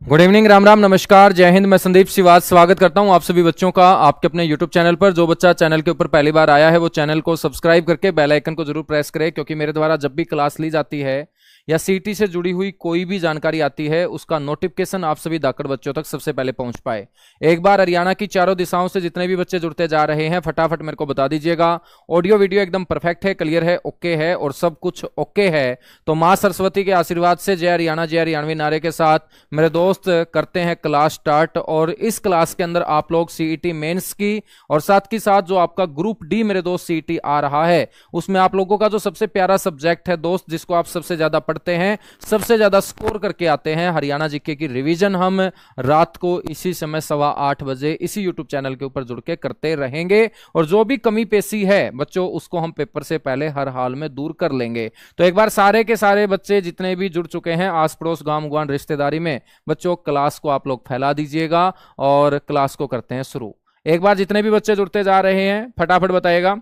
Good evening, Ram Ram, नमस्कार, जय हिंद। मैं संदीप श्रीवास्तव स्वागत करता हूं आप सभी बच्चों का आपके अपने यूट्यूब चैनल पर। जो बच्चा चैनल के ऊपर पहली बार आया है वो चैनल को सब्सक्राइब करके बेल आइकन को जरूर प्रेस करे, क्योंकि मेरे द्वारा जब भी क्लास ली जाती है या सीटी से जुड़ी हुई कोई भी जानकारी आती है उसका नोटिफिकेशन आप सभी धाकड़ बच्चों तक सबसे पहले पहुंच पाए। एक बार हरियाणा की चारों दिशाओं से जितने भी बच्चे जुड़ते जा रहे हैं फटाफट मेरे को बता दीजिएगा। ऑडियो वीडियो एकदम परफेक्ट है, क्लियर है, ओके है और सब कुछ ओके है तो मां सरस्वती के आशीर्वाद से जय हरियाणा जय हरियाणवी नारे के साथ मेरे दोस्त करते हैं क्लास स्टार्ट। और इस क्लास के अंदर आप लोग सीईटी मेंस की और साथ ही साथ जो आपका ग्रुप डी मेरे दोस्त सीईटी आ रहा है उसमें आप लोगों का जो सबसे प्यारा सब्जेक्ट है दोस्त, जिसको आप सबसे ज्यादा हैं, सबसे ज्यादा स्कोर करके आते हैं, हरियाणा जीके की रिवीजन हम रात को इसी समय 8:15 बजे इसी यूट्यूब चैनल के ऊपर जुड़ के करते रहेंगे। और जो भी कमी पेशी है बच्चों उसको हम पेपर से पहले हर हाल में दूर कर लेंगे। तो एक बार सारे के सारे बच्चे जितने भी जुड़ चुके हैं आस पड़ोस गांव गुआन रिश्तेदारी में बच्चों क्लास को आप लोग फैला दीजिएगा और क्लास को करते हैं शुरू। एक बार जितने भी बच्चे जुड़ते जा रहे हैं फटाफट बताइएगा।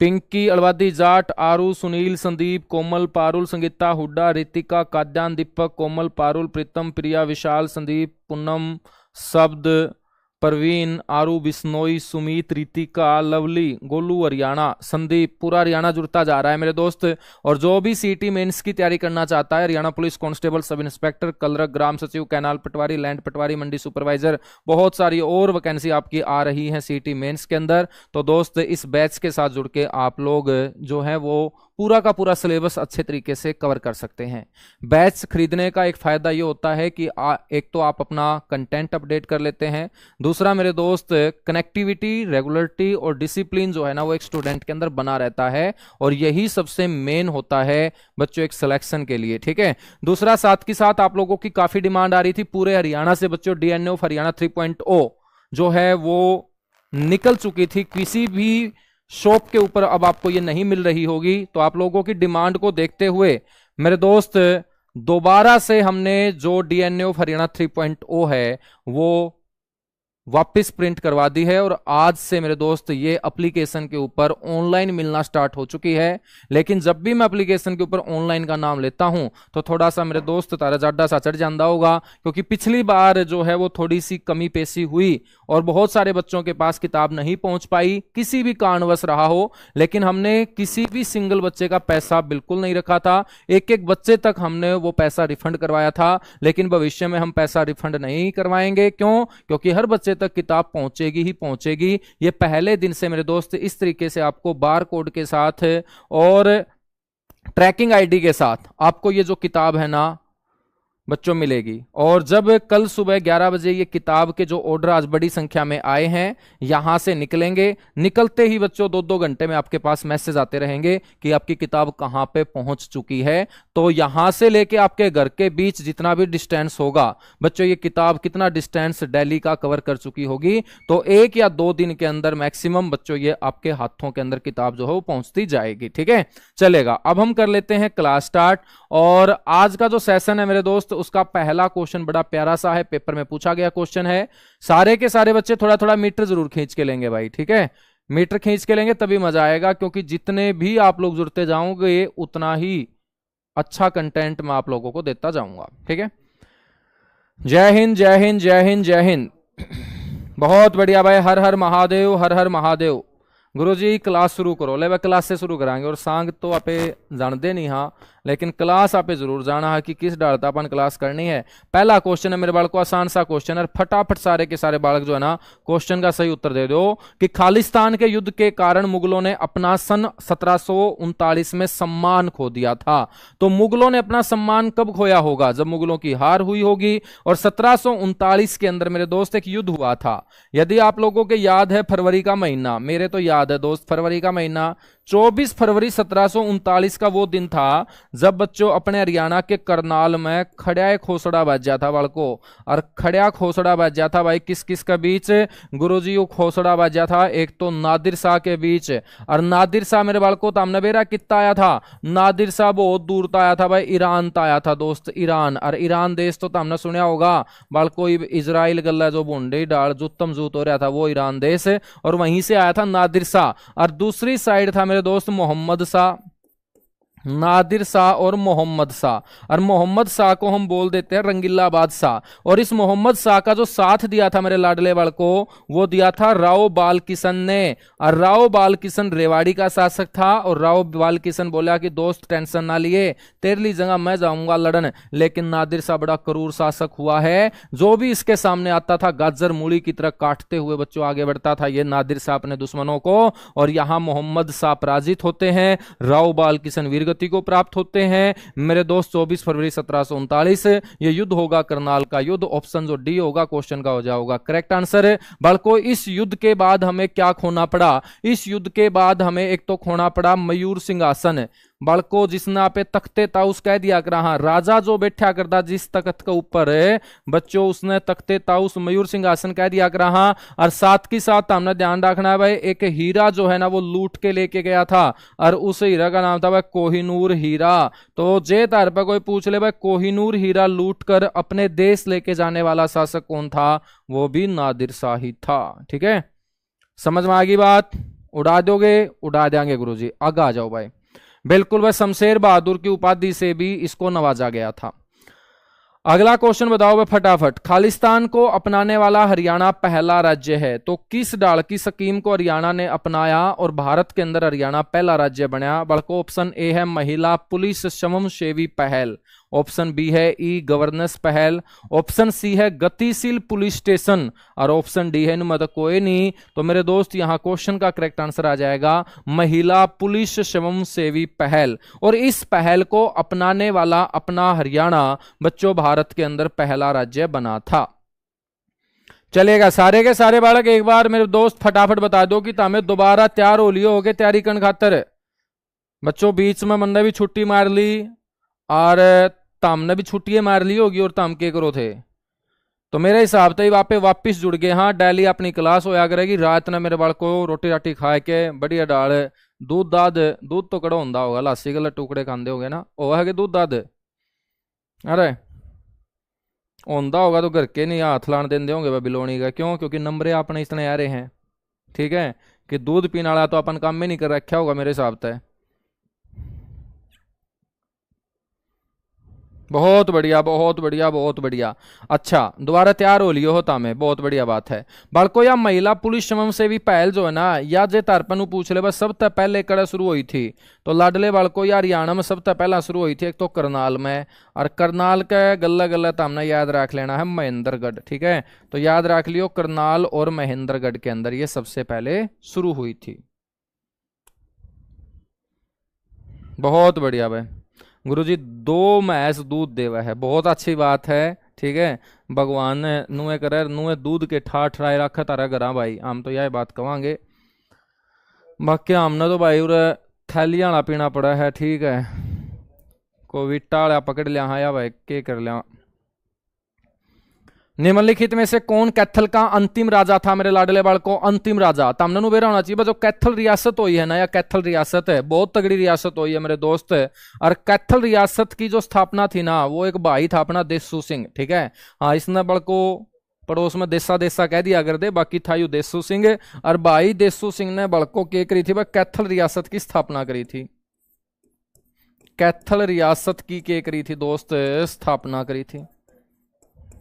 पिंकी, अलवादी, जाट, आरू, सुनील, संदीप, कोमल, पारुल, संगीता, हुड्डा, रितिका, काद्यान, दीपक, कोमल, पारुल, प्रीतम, प्रिया, विशाल, संदीप, पूनम, शब्द, परवीन, आरू, बिश्नोई, सुमित, रितिका, लवली, गोलू, हरियाणा, संदीप, पूरा हरियाणा जुड़ता जा रहा है मेरे दोस्त। और जो भी सीटी मेंस की तैयारी करना चाहता है, Haryana police constable, sub inspector, clerk, ग्राम सचिव, canal patwari, land patwari, mandi supervisor, बहुत सारी और वैकेंसी आपकी आ रही है सीटी मेंस के अंदर। तो दोस्त इस बैच के साथ जुड़ के आप लोग जो है वो पूरा का पूरा सिलेबस अच्छे तरीके से कवर कर सकते हैं। बैच खरीदने का एक फायदा ये होता है कि एक तो आप अपना कंटेंट अपडेट कर लेते हैं, दूसरा मेरे दोस्त कनेक्टिविटी, रेगुलरिटी और डिसिप्लिन जो है ना वो एक स्टूडेंट के अंदर बना रहता है और यही सबसे मेन होता है बच्चों एक सिलेक्शन के लिए। ठीक है, दूसरा साथ के साथ आप लोगों की काफी डिमांड आ रही थी पूरे हरियाणा से बच्चों, डीएनए ऑफ हरियाणा 3.0 जो है वो निकल चुकी थी, किसी भी शॉप के ऊपर अब आपको ये नहीं मिल रही होगी। तो आप लोगों की डिमांड को देखते हुए मेरे दोस्त दोबारा से हमने जो डीएनए ऑफ हरियाणा 3.0 है वो वापस प्रिंट करवा दी है और आज से मेरे दोस्त ये एप्लीकेशन के ऊपर ऑनलाइन मिलना स्टार्ट हो चुकी है। लेकिन जब भी मैं एप्लीकेशन के ऊपर ऑनलाइन का नाम लेता हूं तो थोड़ा सा मेरे दोस्त तारा जाडा सा चढ़ जाता होगा, क्योंकि पिछली बार जो है वो थोड़ी सी कमी पेशी हुई और बहुत सारे बच्चों के पास किताब नहीं पहुंच पाई, किसी भी कारणवश रहा हो। लेकिन हमने किसी भी सिंगल बच्चे का पैसा बिल्कुल नहीं रखा था, एक एक बच्चे तक हमने वो पैसा रिफंड करवाया था। लेकिन भविष्य में हम पैसा रिफंड नहीं करवाएंगे। क्यों? क्योंकि हर बच्चे तक किताब पहुंचेगी ही पहुंचेगी। ये पहले दिन से मेरे दोस्त इस तरीके से आपको बार कोड के साथ और ट्रैकिंग आईडी के साथ आपको ये जो किताब है ना बच्चों मिलेगी। और जब कल सुबह 11 बजे ये किताब के जो ऑर्डर आज बड़ी संख्या में आए हैं यहां से निकलेंगे, निकलते ही बच्चों 2-2 घंटे में आपके पास मैसेज आते रहेंगे कि आपकी किताब कहां पे पहुंच चुकी है। तो यहां से लेके आपके घर के बीच जितना भी डिस्टेंस होगा बच्चों, ये किताब कितना डिस्टेंस दिल्ली का कवर कर चुकी होगी, तो 1 या 2 दिन के अंदर मैक्सिमम बच्चों ये आपके हाथों के अंदर किताब जो है वो पहुंचती जाएगी। ठीक है, चलेगा। अब हम कर लेते हैं क्लास स्टार्ट। और आज का जो सेशन है मेरे दोस्त उसका पहला क्वेश्चन बड़ा प्यारा सा है, पेपर में पूछा गया क्वेश्चन है। सारे के सारे बच्चे थोड़ा थोड़ा मीटर जरूर खींच के लेंगे भाई। ठीक है, मीटर खींच के लेंगे तभी मजा आएगा, क्योंकि जितने भी आप लोग जुड़ते जाओगे उतना ही अच्छा कंटेंट मैं आप लोगों को देता जाऊंगा। ठीक है, जय हिंद जय हिंद जय हिंद जय हिंद। बहुत बढ़िया भाई, हर हर महादेव, हर हर महादेव। गुरुजी क्लास शुरू करो। ले क्लास से शुरू कराएंगे और सांग तो आपे जानते नहीं, हाँ, लेकिन क्लास आपे जरूर जाना है कि किस डालता अपन क्लास करनी है। पहला क्वेश्चन है मेरे बालक को, आसान सा क्वेश्चन है, फटाफट सारे के सारे बालक जो है ना क्वेश्चन का सही उत्तर दे दो कि खालिस्तान के युद्ध के कारण मुगलों ने अपना सन 1739 में सम्मान खो दिया था। तो मुगलों ने अपना सम्मान कब खोया होगा? जब मुगलों की हार हुई होगी। और 1739 के अंदर मेरे दोस्त एक युद्ध हुआ था। यदि आप लोगों के याद है फरवरी का महीना, मेरे तो याद है दोस्त, फरवरी का महीना 24 फरवरी 1739 का वो दिन था जब बच्चों अपने हरियाणा के करनाल में खड़ा खोसड़ा बजा था बालको। और खड़ा खोसड़ा बजा था भाई किस किस के बीच? गुरुजी को खोसड़ा बजा था एक तो नादिर शाह के बीच। और नादिर शाह मेरे बालको तामने बेरा कितना आया था? नादिर शाह बहुत दूर तो आया था भाई, ईरान तो आया था दोस्त, ईरान। और ईरान देश तो हमने सुना होगा बालको, इजराइल गल्ला जो बुंडे डाल जुत्तम जूत हो रहा था वो ईरान देश, और वहीं से आया था नादिर शाह। और दूसरी साइड था मेरे दोस्त मोहम्मद शाह। नादिर शाह और मोहम्मद शाह। और मोहम्मद शाह को हम बोल देते हैं रंगीला बादशाह। और इस मोहम्मद शाह का जो साथ दिया था मेरे लाडले वाल को, वो दिया था राव बाल किशन ने। और राव बाल किशन रेवाड़ी का शासक था। और राव बाल किशन बोला कि दोस्त टेंशन ना लिए, तेरे लिए जगह मैं जाऊंगा लड़न। लेकिन नादिर शाह बड़ा क्रूर शासक हुआ है, जो भी इसके सामने आता था गाजर मूली की तरह काटते हुए बच्चों आगे बढ़ता था ये नादिर शाह अपने दुश्मनों को। और यहां मोहम्मद शाह पराजित होते हैं, राव बाल किशन वीरगति को प्राप्त होते हैं। मेरे दोस्त 24 फरवरी 1739 ये युद्ध होगा करनाल का युद्ध। ऑप्शन जो डी होगा क्वेश्चन का हो जाएगा करेक्ट आंसर। बालको इस युद्ध के बाद हमें क्या खोना पड़ा? इस युद्ध के बाद हमें एक तो खोना पड़ा मयूर सिंहासन। बालको जिसने आपे तख्ते ताउस कह दिया कर, हाँ राजा जो बैठा करता जिस तख्त के ऊपर बच्चों उसने तख्ते ताउस मयूर सिंहासन कह दिया कर। हाँ, और साथ की साथ हमने ध्यान रखना है भाई, एक हीरा जो है ना वो लूट के लेके गया था और उस हीरा का नाम था भाई कोहिनूर हीरा। तो जे तार पर कोई पूछ ले भाई कोहिनूर हीरा लूट कर अपने देश लेके जाने वाला शासक कौन था? वो भी नादिर शाह ही था। ठीक है, समझ में आ गई बात? उड़ा दोगे? उड़ा देंगे गुरुजी। आगे आ जाओ भाई। बिल्कुल भाई, शमशेर बहादुर की उपाधि से भी इसको नवाजा गया था। अगला क्वेश्चन बताओ भाई फटाफट। खालिस्तान को अपनाने वाला हरियाणा पहला राज्य है, तो किस डाल की स्कीम को हरियाणा ने अपनाया और भारत के अंदर हरियाणा पहला राज्य बना? बल्कि ऑप्शन ए है महिला पुलिस स्वयंसेवी पहल, ऑप्शन बी है ई गवर्नेंस पहल, ऑप्शन सी है गतिशील पुलिस स्टेशन और ऑप्शन डी है इनमें तो कोई नहीं। तो मेरे दोस्त यहां क्वेश्चन का करेक्ट आंसर आ जाएगा महिला पुलिस स्वयंसेवी पहल। और इस पहल को अपनाने वाला अपना हरियाणा बच्चों भारत के अंदर पहला राज्य बना था। चलेगा सारे के सारे बालक एक बार मेरे दोस्त फटाफट बता दो कि तमें दोबारा तैयार हो लियो, हो गए तैयारी करने खातर। बच्चों बीच में मैंने भी छुट्टी मार ली और तमने भी छुट्टियां मार ली होगी और तम के करो थे, तो मेरे हिसाब से वहाँ पे वापिस जुड़ गए। हाँ, डेली अपनी क्लास होया करेगी। रात ने मेरे बाल को रोटी राटी खा के बढ़िया डाल दूध दाद, दूध तो कड़ा होंदा होगा, लासी गल टुकड़े खाते होगे ना, वो है कि दूध दाद अरे होंदा होगा तो घर के नहीं हाथ लान देंगे होंगे बिलोनी का। क्यों? क्योंकि नंबरे अपने इतने आ रहे हैं, ठीक है, कि दूध पीने वाला तो अपन काम में नहीं कर रखा होगा मेरे हिसाब से। बहुत बढ़िया बहुत बढ़िया बहुत बढ़िया। अच्छा दोबारा तैयार हो लियो होता में, बहुत बढ़िया बात है। बालको या महिला पुलिस स्वयंसेवी पहल जो है ना, या जे तारपन पूछ ले बस सबसे पहले कड़ा शुरू हुई थी, तो लाडले बालको या हरियाणा में सबसे पहला शुरू हुई थी एक तो करनाल में, और करनाल के गल्ला गल्ला तो हमने याद रख लेना है महेंद्रगढ़। ठीक है, तो याद रख लियो करनाल और महेंद्रगढ़ के अंदर ये सबसे पहले शुरू हुई थी। बहुत बढ़िया भाई। गुरुजी 2 मैस दूध देवा है, बहुत अच्छी बात है। ठीक है, भगवान ने नुए करे नुए दूध के ठाठ राय रखा तारा घरा भाई, हम तो यह बात कहेंगे। बाकी हमने तो भाई उरे थैलियां वाला पीना पड़ा है। ठीक है, कोविड वाला पकड़ लिया। हाँ या भाई के कर लिया। निम्नलिखित में से कौन कैथल का अंतिम राजा था मेरे लाडले बालको? अंतिम राजा तमने नु बेरा होना चाहिए। जो कैथल रियासत हुई है ना, या कैथल रियासत है, बहुत तगड़ी रियासत हुई है मेरे दोस्त। और कैथल रियासत की जो स्थापना थी ना, वो एक भाई था अपना देसू सिंह। ठीक है, हाँ इसने बड़को पड़ोस में देसा देसा कह दिया कर दे, बाकी था यू देसू सिंह। और भाई देसू सिंह ने बड़को के करी थी, वह कैथल रियासत की स्थापना करी थी। कैथल रियासत की के करी थी दोस्त? स्थापना करी थी।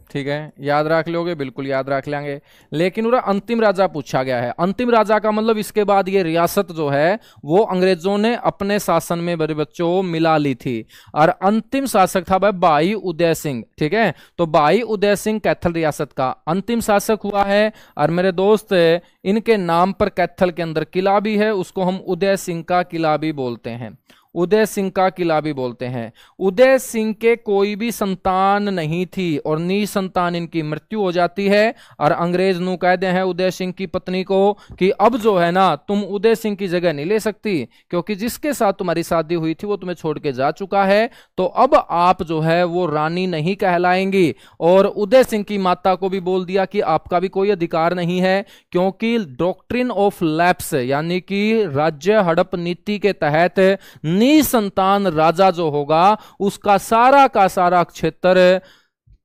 ठीक है, याद रख लोगे? बिल्कुल याद रख लेंगे। लेकिन उरा अंतिम राजा पूछा गया है। अंतिम राजा का मतलब इसके बाद ये रियासत जो है वो अंग्रेजों ने अपने शासन में बड़े बच्चों मिला ली थी। और अंतिम शासक था भाई उदय सिंह। ठीक है, तो भाई उदय सिंह कैथल रियासत का अंतिम शासक हुआ है। और मेरे दोस्त इनके नाम पर कैथल के अंदर किला भी है, उसको हम उदय सिंह का किला भी बोलते हैं। उदय सिंह का किला भी बोलते हैं। उदय सिंह के कोई भी संतान नहीं थी और निसंतान इनकी मृत्यु हो जाती है। और अंग्रेज नु कहते हैं उदय सिंह की पत्नी को कि अब जो है ना तुम उदय सिंह की जगह नहीं ले सकती, क्योंकि जिसके साथ तुम्हारी शादी हुई थी वो तुम्हें छोड़ के जा चुका है, तो अब आप जो है वो रानी नहीं कहलाएंगी। और उदय सिंह की माता को भी बोल दिया कि आपका भी कोई अधिकार नहीं है, क्योंकि डॉक्ट्रिन ऑफ लैप्स यानी कि राज्य हड़प नीति के तहत निसंतान राजा जो होगा उसका सारा का सारा क्षेत्र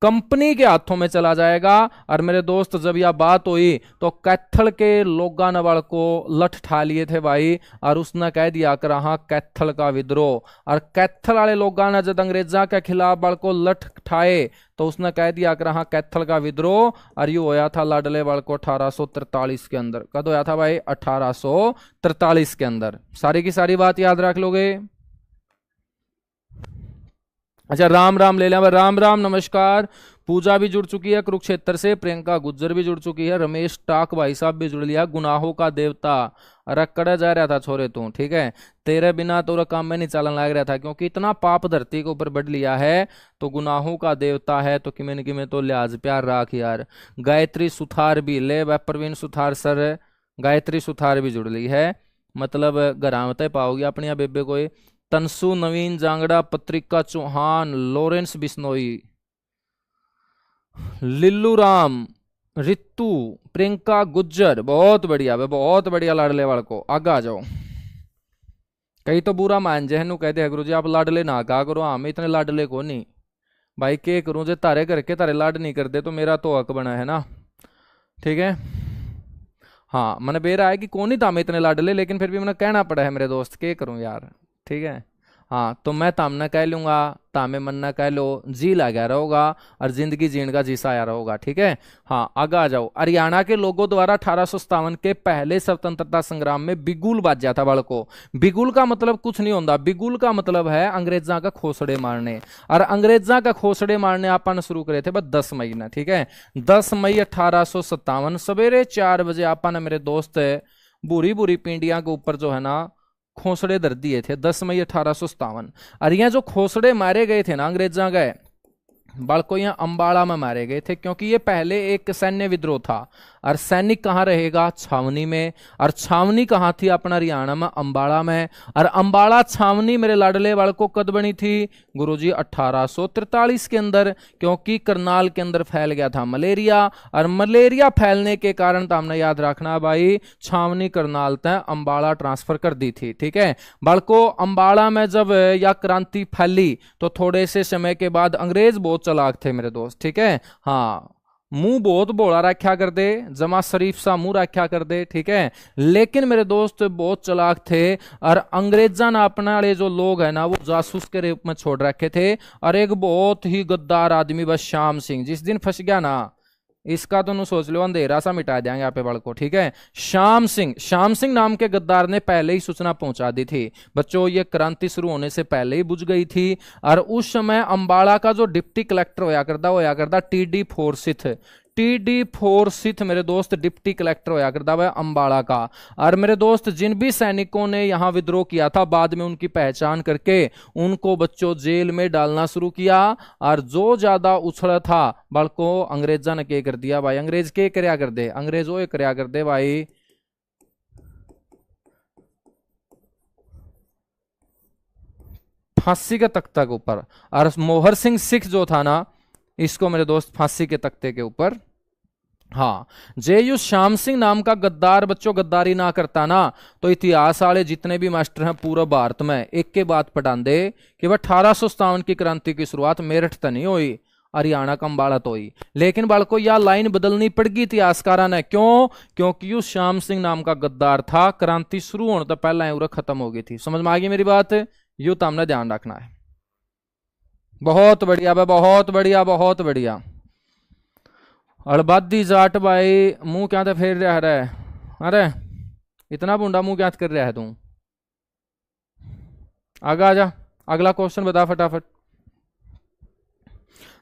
कंपनी के हाथों में चला जाएगा। और मेरे दोस्त जब यह बात हुई तो कैथल के लोगा ने वाल को लठ ठा लिए थे भाई, और उसने कह दिया कर हाँ कैथल का विद्रोह। और कैथल वाले लोगा ने जब अंग्रेजा के खिलाफ वाल को लठ ठाए तो उसने कह दिया कर हाँ कैथल का विद्रोह। और यू होया था लाडले वाल को 1843 के अंदर। कद होया था भाई? 1843 के अंदर। सारी की सारी बात याद रख लोगे। अच्छा, राम राम ले लिया। राम राम, नमस्कार। पूजा भी जुड़ चुकी है कुरुक्षेत्र से, प्रियंका गुज्जर भी जुड़ चुकी है, रमेश टाक भाई साहब भी जुड़ लिया। गुनाहों का देवता, रकड़ा जा रहा था छोरे तू, ठीक है, तेरे बिना तो काम में नहीं चलन लग रहा था, क्योंकि इतना पाप धरती के ऊपर बढ़ लिया है। तो गुनाहों का देवता है तो किमें न किमें तो लिहाज प्यार राख यार। गायत्री सुथार भी ले, वह प्रवीण सुथार सर, गायत्री सुथार भी जुड़ ली है, मतलब गरामते पाओगे अपनी बेबे को। तनसु नवीन जांगड़ा, पत्रिका चौहान, लॉरेंस बिश्नोई, लिल्लू राम, रितु, प्रियंका गुज्जर, बहुत बढ़िया भाई, बहुत बढ़िया। लाडले वाल को आगे आ जाओ। कई तो बुरा मान जहनु कहते हैं गुरु जी आप लाडले ना कहा करो, हाँ मैं इतने लाडले को नहीं भाई, के करूं जो तारे करके तारे लाड नहीं करते तो मेरा तो हक बना है ना, ठीक है। हाँ मैंने बेरा है कि कौन ही था मैं इतने लाडले, लेकिन फिर भी मैंने कहना पड़ा है मेरे दोस्त, के करूं यार, ठीक है। हाँ तो मैं तामना कह लूंगा, तामे मन ना कह लो, जी लगा रहोगा और जिंदगी जीण का जीसा आया रहोगा, ठीक है। हाँ आगे आ जाओ। हरियाणा के लोगों द्वारा 1857 के पहले स्वतंत्रता संग्राम में बिगुल बाजा था बालको। बिगुल का मतलब कुछ नहीं होता, बिगुल का मतलब है अंग्रेजा का खोसड़े मारने। और अंग्रेजा का खोसड़े मारने आपने शुरू करे थे बस 10 मई ने, ठीक है। 10 मई 1857 सवेरे 4 बजे आपने मेरे दोस्त बुरी बुरी पिंडिया के ऊपर जो है ना खोसड़े धर दिए थे। 10 मई 1857। और यहाँ जो खोसड़े मारे गए थे ना अंग्रेजा गए बालको, यहाँ अंबाला में मारे गए थे, क्योंकि ये पहले एक सैन्य विद्रोह था। और सैनिक कहाँ रहेगा? छावनी में। और छावनी कहाँ थी? अपना हरियाणा में, अंबाला में। और अंबाला छावनी मेरे लाडले वाल को कद बनी थी गुरुजी? 1843 के अंदर, क्योंकि करनाल के अंदर फैल गया था मलेरिया। और मलेरिया फैलने के कारण तो हमने याद रखना भाई, छावनी करनाल तय अंबाला ट्रांसफर कर दी थी, ठीक है। बालको अंबाला में जब यह क्रांति फैली तो थोड़े से समय के बाद अंग्रेज बहुत चलाक थे मेरे दोस्त, ठीक है। हाँ मुंह बहुत बोला रखा कर दे, जमा शरीफ सा मुंह रखा कर दे, ठीक है, लेकिन मेरे दोस्त बहुत चलाक थे। और अंग्रेजा ने अपने वाले जो लोग है ना वो जासूस के रूप में छोड़ रखे थे। और एक बहुत ही गद्दार आदमी बस श्याम सिंह, जिस दिन फंस गया ना इसका तो सोच लो अंधेरा सा मिटा देंगे यहाँ पे बड़ को, ठीक है। श्याम सिंह, श्याम सिंह नाम के गद्दार ने पहले ही सूचना पहुंचा दी थी बच्चों, ये क्रांति शुरू होने से पहले ही बुझ गई थी। और उस समय अंबाला का जो डिप्टी कलेक्टर होया करता टीडी फोर्सिथ, टीडी फोर्सिथ मेरे दोस्त डिप्टी कलेक्टर होया करता है अंबाला का। और मेरे दोस्त जिन भी सैनिकों ने यहां विद्रोह किया था बाद में उनकी पहचान करके उनको बच्चों जेल में डालना शुरू किया। और जो ज्यादा उछड़ा था बल्को अंग्रेजा ने क्या कर दिया भाई, अंग्रेज के करया कर दे, अंग्रेज वो करया कर दे भाई, फांसी के तख्ते के ऊपर। और मोहर सिंह सिख जो था ना इसको मेरे दोस्त फांसी के तख्ते के ऊपर। हाँ जेयू श्याम सिंह नाम का गद्दार बच्चों गद्दारी ना करता ना तो इतिहास वाले जितने भी मास्टर हैं पूरा भारत में एक के बात पटान दे कि वह 1857 की क्रांति की शुरुआत मेरठ तो नहीं हुई, हरियाणा का अंबाला तो हुई। लेकिन बालको यह लाइन बदलनी पड़ गई इतिहासकारा ने, क्यों? क्योंकि यू श्याम सिंह नाम का गद्दार था, क्रांति शुरू होने तो पहला उरा खत्म हो गई थी। समझ में आ गई मेरी बात? यू तो हमने ध्यान रखना है। बहुत बढ़िया भाई, बहुत बढ़िया, बहुत बढ़िया। अड़बादी जाट भाई मुंह क्या तो फेर रहा है, अरे इतना बुंडा मुंह क्या कर रहा है तू? आगे आ जा, अगला क्वेश्चन बता फटाफट।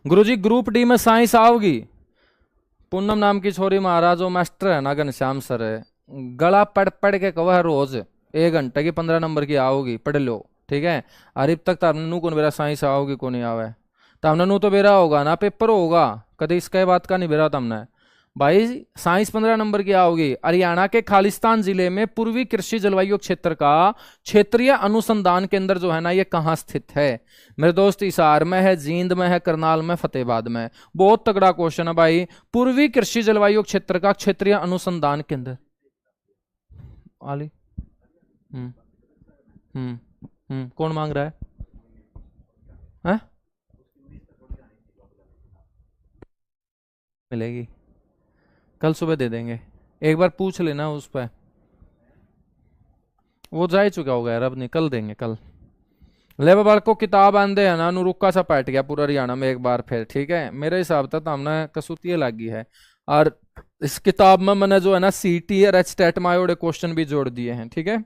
गुरुजी ग्रुप डी में साइंस आओगी? पूनम नाम की छोरी महाराज वो मास्टर है ना घनश्याम सर है, गला पढ़ पढ़ के कहो रोज 1 घंटे की 15 नंबर की आओगी, पढ़ लो, ठीक है। और अब तक तारने नू कौन बेरा साइंस आओगी को नहीं आवे, तमने नू तो बेरा होगा ना पेपर होगा, कभी इसका बात का नहीं बेरा तमने भाई। साइंस 15 नंबर की आओगी। हरियाणा के खालिस्तान जिले में पूर्वी कृषि जलवायु क्षेत्र का क्षेत्रीय अनुसंधान केंद्र जो है ना ये कहाँ स्थित है? मेरे दोस्त हिसार में है, जींद में है, करनाल में, फतेहाबाद में। बहुत तगड़ा क्वेश्चन है भाई। पूर्वी कृषि जलवायु क्षेत्र का क्षेत्रीय अनुसंधान केंद्र आली कौन मांग रहा है? मिलेगी, कल सुबह दे देंगे। एक बार पूछ लेना उस पर, वो जा ही चुका होगा यार, अब निकल देंगे कल। ले बालको किताब आंदे है ना, नु रुक्का सा पैट गया पूरा हरियाणा में एक बार फिर, ठीक है। मेरे हिसाब तक हमने कसूतियाँ लगी है। और इस किताब में मैंने जो है ना सीटी और एच टेट मायोडे क्वेश्चन भी जोड़ दिए हैं, ठीक है।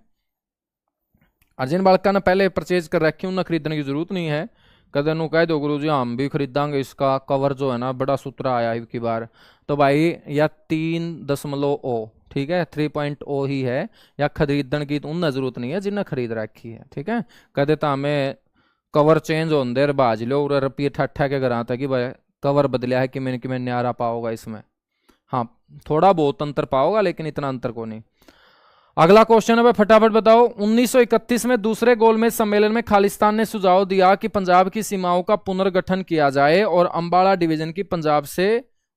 और जिन बालका ने पहले परचेज कर रखी उन्हें खरीदने की जरूरत नहीं है। कदे नु कह दो गुरु जी हम भी खरीदांगे, इसका कवर जो है ना बड़ा सुथरा आया है की बार, तो भाई या 3.0 ठीक है 3.0 ही है, या खरीदने की तो उन्हें जरूरत नहीं है जिन्हें खरीद रखी है, ठीक है। कदे तो हमें कवर चेंज होने देर बाज लो रुपये ठट्ठा के घर आता कि भाई कवर बदलिया है कि मैंने न्यारा पाओगा इसमें। हाँ थोड़ा बहुत अंतर पाओगा लेकिन इतना अंतर को नहीं। अगला क्वेश्चन है भाई फटाफट बताओ। 1931 में दूसरे गोलमेज सम्मेलन में खालिस्तान ने सुझाव दिया कि पंजाब की सीमाओं का पुनर्गठन किया जाए और अंबाला डिवीजन की पंजाब से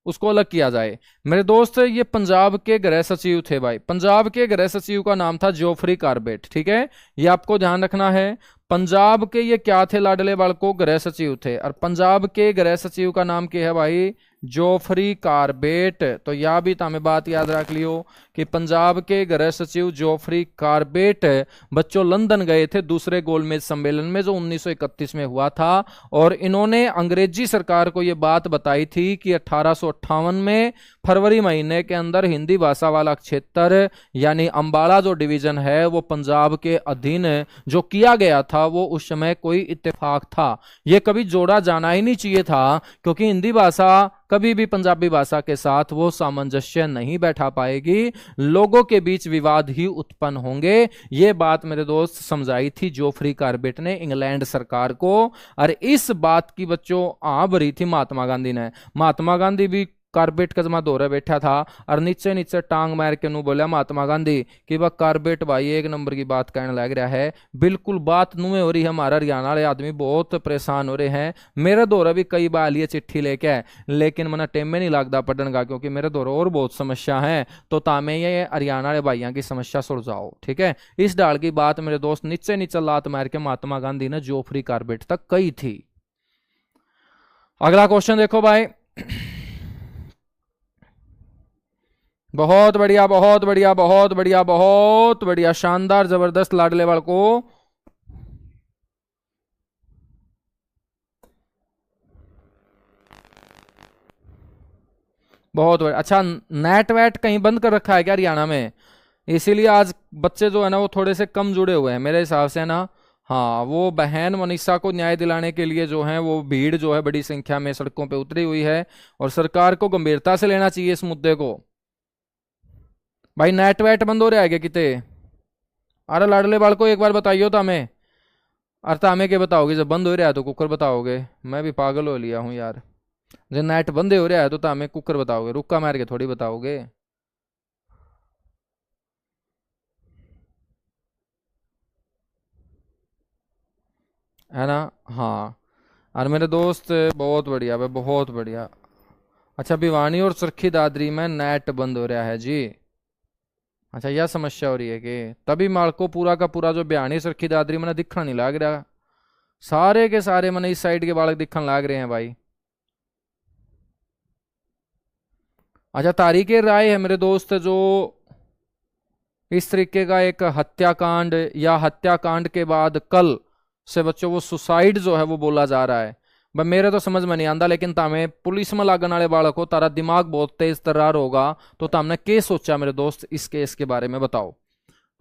उसको अलग किया जाए। मेरे दोस्त ये पंजाब के गृह सचिव थे भाई, पंजाब के गृह सचिव का नाम था जोफ्री कार्बेट, ठीक है। ये आपको ध्यान रखना है। पंजाब के ये क्या थे लाडले बालको, गृह सचिव थे। और पंजाब के गृह सचिव का नाम क्या है भाई, जोफ्री कार्बेट। तो यह भी तो हमें बात याद रख लियो कि पंजाब के गृह सचिव जोफ्री कार्बेट बच्चों लंदन गए थे दूसरे गोलमेज सम्मेलन में जो 1931 में हुआ था। और इन्होंने अंग्रेजी सरकार को यह बात बताई थी कि 1858 में फरवरी महीने के अंदर हिंदी भाषा वाला क्षेत्र यानी अंबाला जो डिवीजन है वो पंजाब के अधीन जो किया गया था वो उस समय कोई इत्तेफाक था, ये कभी जोड़ा जाना ही नहीं चाहिए था, क्योंकि हिंदी भाषा कभी भी पंजाबी भाषा के साथ वो सामंजस्य नहीं बैठा पाएगी, लोगों के बीच विवाद ही उत्पन्न होंगे। ये बात मेरे दोस्त समझाई थी जोफ्री कार्बेट ने इंग्लैंड सरकार को। और इस बात की बच्चों भरी थी महात्मा गांधी ने। महात्मा गांधी भी कार्बेट का जमा दौरा बैठा था और नीचे नीचे टांग मार के नु बोला महात्मा गांधी कि वह कार्बेट भाई एक नंबर की बात कहने लग रहा है, बिल्कुल बात नुए हो रही है, हमारा हरियाणा वाले आदमी बहुत परेशान हो रहे हैं। मेरा दौरा भी कई बार लिए चिट्ठी लेके है लेकिन मना टेम में नहीं लगता पढ़ने का, क्योंकि मेरे दौरा और बहुत समस्या है, तो तामे ये हरियाणा वाले भाइयों की समस्या सुलझाओ, ठीक है। इस डाल की बात मेरे दोस्त नीचे नीचे लात मार के महात्मा गांधी ने जोफ्री कार्बेट तक कही थी। अगला क्वेश्चन देखो भाई, बहुत बढ़िया बहुत बढ़िया बहुत बढ़िया बहुत बढ़िया शानदार जबरदस्त लाडले वाल को। बहुत बढ़िया। अच्छा नेट वेट कहीं बंद कर रखा है क्या हरियाणा में, इसीलिए आज बच्चे जो है ना वो थोड़े से कम जुड़े हुए हैं मेरे हिसाब से ना। हाँ वो बहन मनीषा को न्याय दिलाने के लिए जो है वो भीड़ जो है बड़ी संख्या में सड़कों पे उतरी हुई है और सरकार को गंभीरता से लेना चाहिए इस मुद्दे को। भाई नेट वेट बंद हो रहा है क्या किते, अरे लाडले बाल को एक बार बताइयो तो हमें। अरे हमें क्या बताओगे, जब बंद हो रहा है तो कुकर बताओगे, मैं भी पागल हो लिया हूँ यार। जब नेट बंद हो रहा है तो हमें कुकर बताओगे, रुक्का मार के थोड़ी बताओगे, है ना। हाँ और मेरे दोस्त बहुत बढ़िया भाई बहुत बढ़िया। अच्छा भिवानी और चरखी दादरी में नेट बंद हो रहा है जी, अच्छा यह समस्या हो रही है कि तभी मालको पूरा का पूरा जो बयानी सरखी दादरी मैंने दिखना नहीं लग रहा, सारे के सारे मैंने इस साइड के बालक दिखने लग रहे हैं भाई। अच्छा तारीख राय है मेरे दोस्त जो इस तरीके का एक हत्याकांड या हत्याकांड के बाद कल से बच्चों वो सुसाइड जो है वो बोला जा रहा है, भाई मेरे तो समझ में नहीं आता, लेकिन तामे पुलिस में लागन वाले बालक हो तारा दिमाग बहुत तेज तर्रार होगा, तो तामने क्या सोचा मेरे दोस्त इस केस के बारे में बताओ।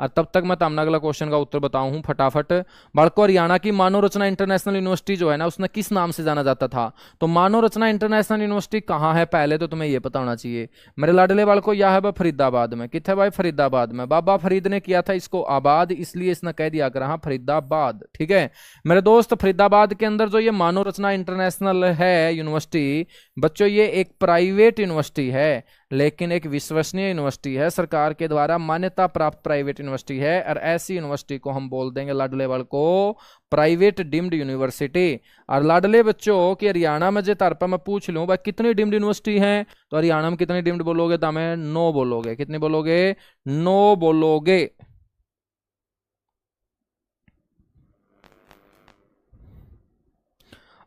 और तब तक मैं तामना अगला क्वेश्चन का उत्तर बताऊं फटाफट। बालको हरियाणा की मानव रचना इंटरनेशनल यूनिवर्सिटी जो है ना उसने किस नाम से जाना जाता था, तो मानव रचना इंटरनेशनल यूनिवर्सिटी कहाँ है पहले तो तुम्हें यह पता होना चाहिए मेरे लाडले बालको, यह है भाई फरीदाबाद में। कितने भाई फरीदाबाद में, बाबा फरीद ने किया था इसको आबाद, इसलिए इसने कह दिया कर हाँ फरीदाबाद, ठीक है मेरे दोस्त। फरीदाबाद के अंदर जो ये मानव रचना इंटरनेशनल है यूनिवर्सिटी बच्चों ये एक प्राइवेट यूनिवर्सिटी है लेकिन एक विश्वसनीय यूनिवर्सिटी है, सरकार के द्वारा मान्यता प्राप्त प्राइवेट यूनिवर्सिटी है। और ऐसी यूनिवर्सिटी को हम बोल देंगे लाडले वाल को प्राइवेट डिम्ड यूनिवर्सिटी। और लाडले बच्चों की हरियाणा में जो तार पर मैं पूछ लूं भाई कितनी डिम्ड यूनिवर्सिटी है, तो हरियाणा में कितनी डिम्ड बोलोगे, तो हमें 9 बोलोगे, कितनी बोलोगे 9 बोलोगे।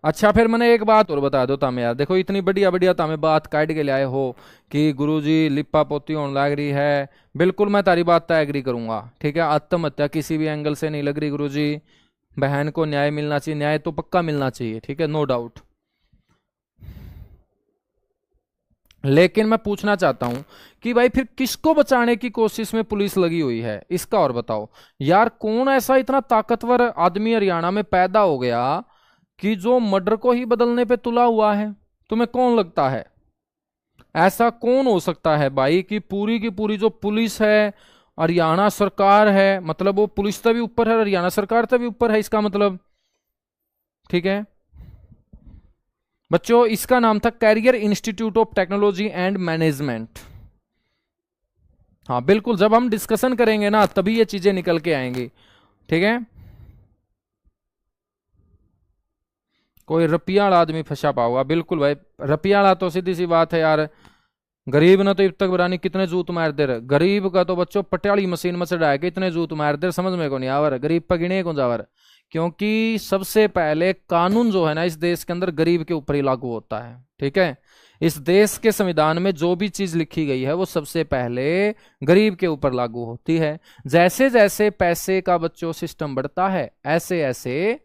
अच्छा फिर मैंने एक बात और बता दो तामे यार, देखो इतनी बढ़िया बढ़िया तामे बात काट के ले आए हो कि गुरुजी लिप्पा पोती होने लग रही है। बिल्कुल मैं तारी बात तय एग्री करूंगा, ठीक है। आत्महत्या किसी भी एंगल से नहीं लग रही गुरुजी। बहन को न्याय मिलना चाहिए, न्याय तो पक्का मिलना चाहिए, ठीक है, नो डाउट। लेकिन मैं पूछना चाहता हूं कि भाई फिर किसको बचाने की कोशिश में पुलिस लगी हुई है, इसका और बताओ यार। कौन ऐसा इतना ताकतवर आदमी हरियाणा में पैदा हो गया कि जो मर्डर को ही बदलने पे तुला हुआ है? तुम्हें कौन लगता है? ऐसा कौन हो सकता है भाई कि पूरी की पूरी जो पुलिस है, हरियाणा सरकार है, मतलब वो पुलिस से भी ऊपर है, हरियाणा सरकार से भी ऊपर है, इसका मतलब, ठीक है बच्चों। इसका नाम था career institute of technology and management. हाँ बिल्कुल, जब हम डिस्कशन करेंगे ना तभी ये चीजें निकल के आएंगी, ठीक है। कोई रपियाला आदमी फंसा पाऊंगा, बिल्कुल भाई। रपियाला तो सीधी सी बात है यार, गरीब ने तो अब तक बरानी कितने जूत मार दे रहे। गरीब का तो बच्चों पटियाली मशीन में चढ़ा के इतने जूत मार दे, समझ में को नहीं आवर, गरीब पर गिने को जावर। क्योंकि सबसे पहले कानून जो है ना इस देश के अंदर गरीब के ऊपर ही लागू होता है, ठीक है। इस देश के संविधान में जो भी चीज लिखी गई है वो सबसे पहले गरीब के ऊपर लागू होती है। जैसे जैसे पैसे का बच्चों सिस्टम बढ़ता है, ऐसे ऐसे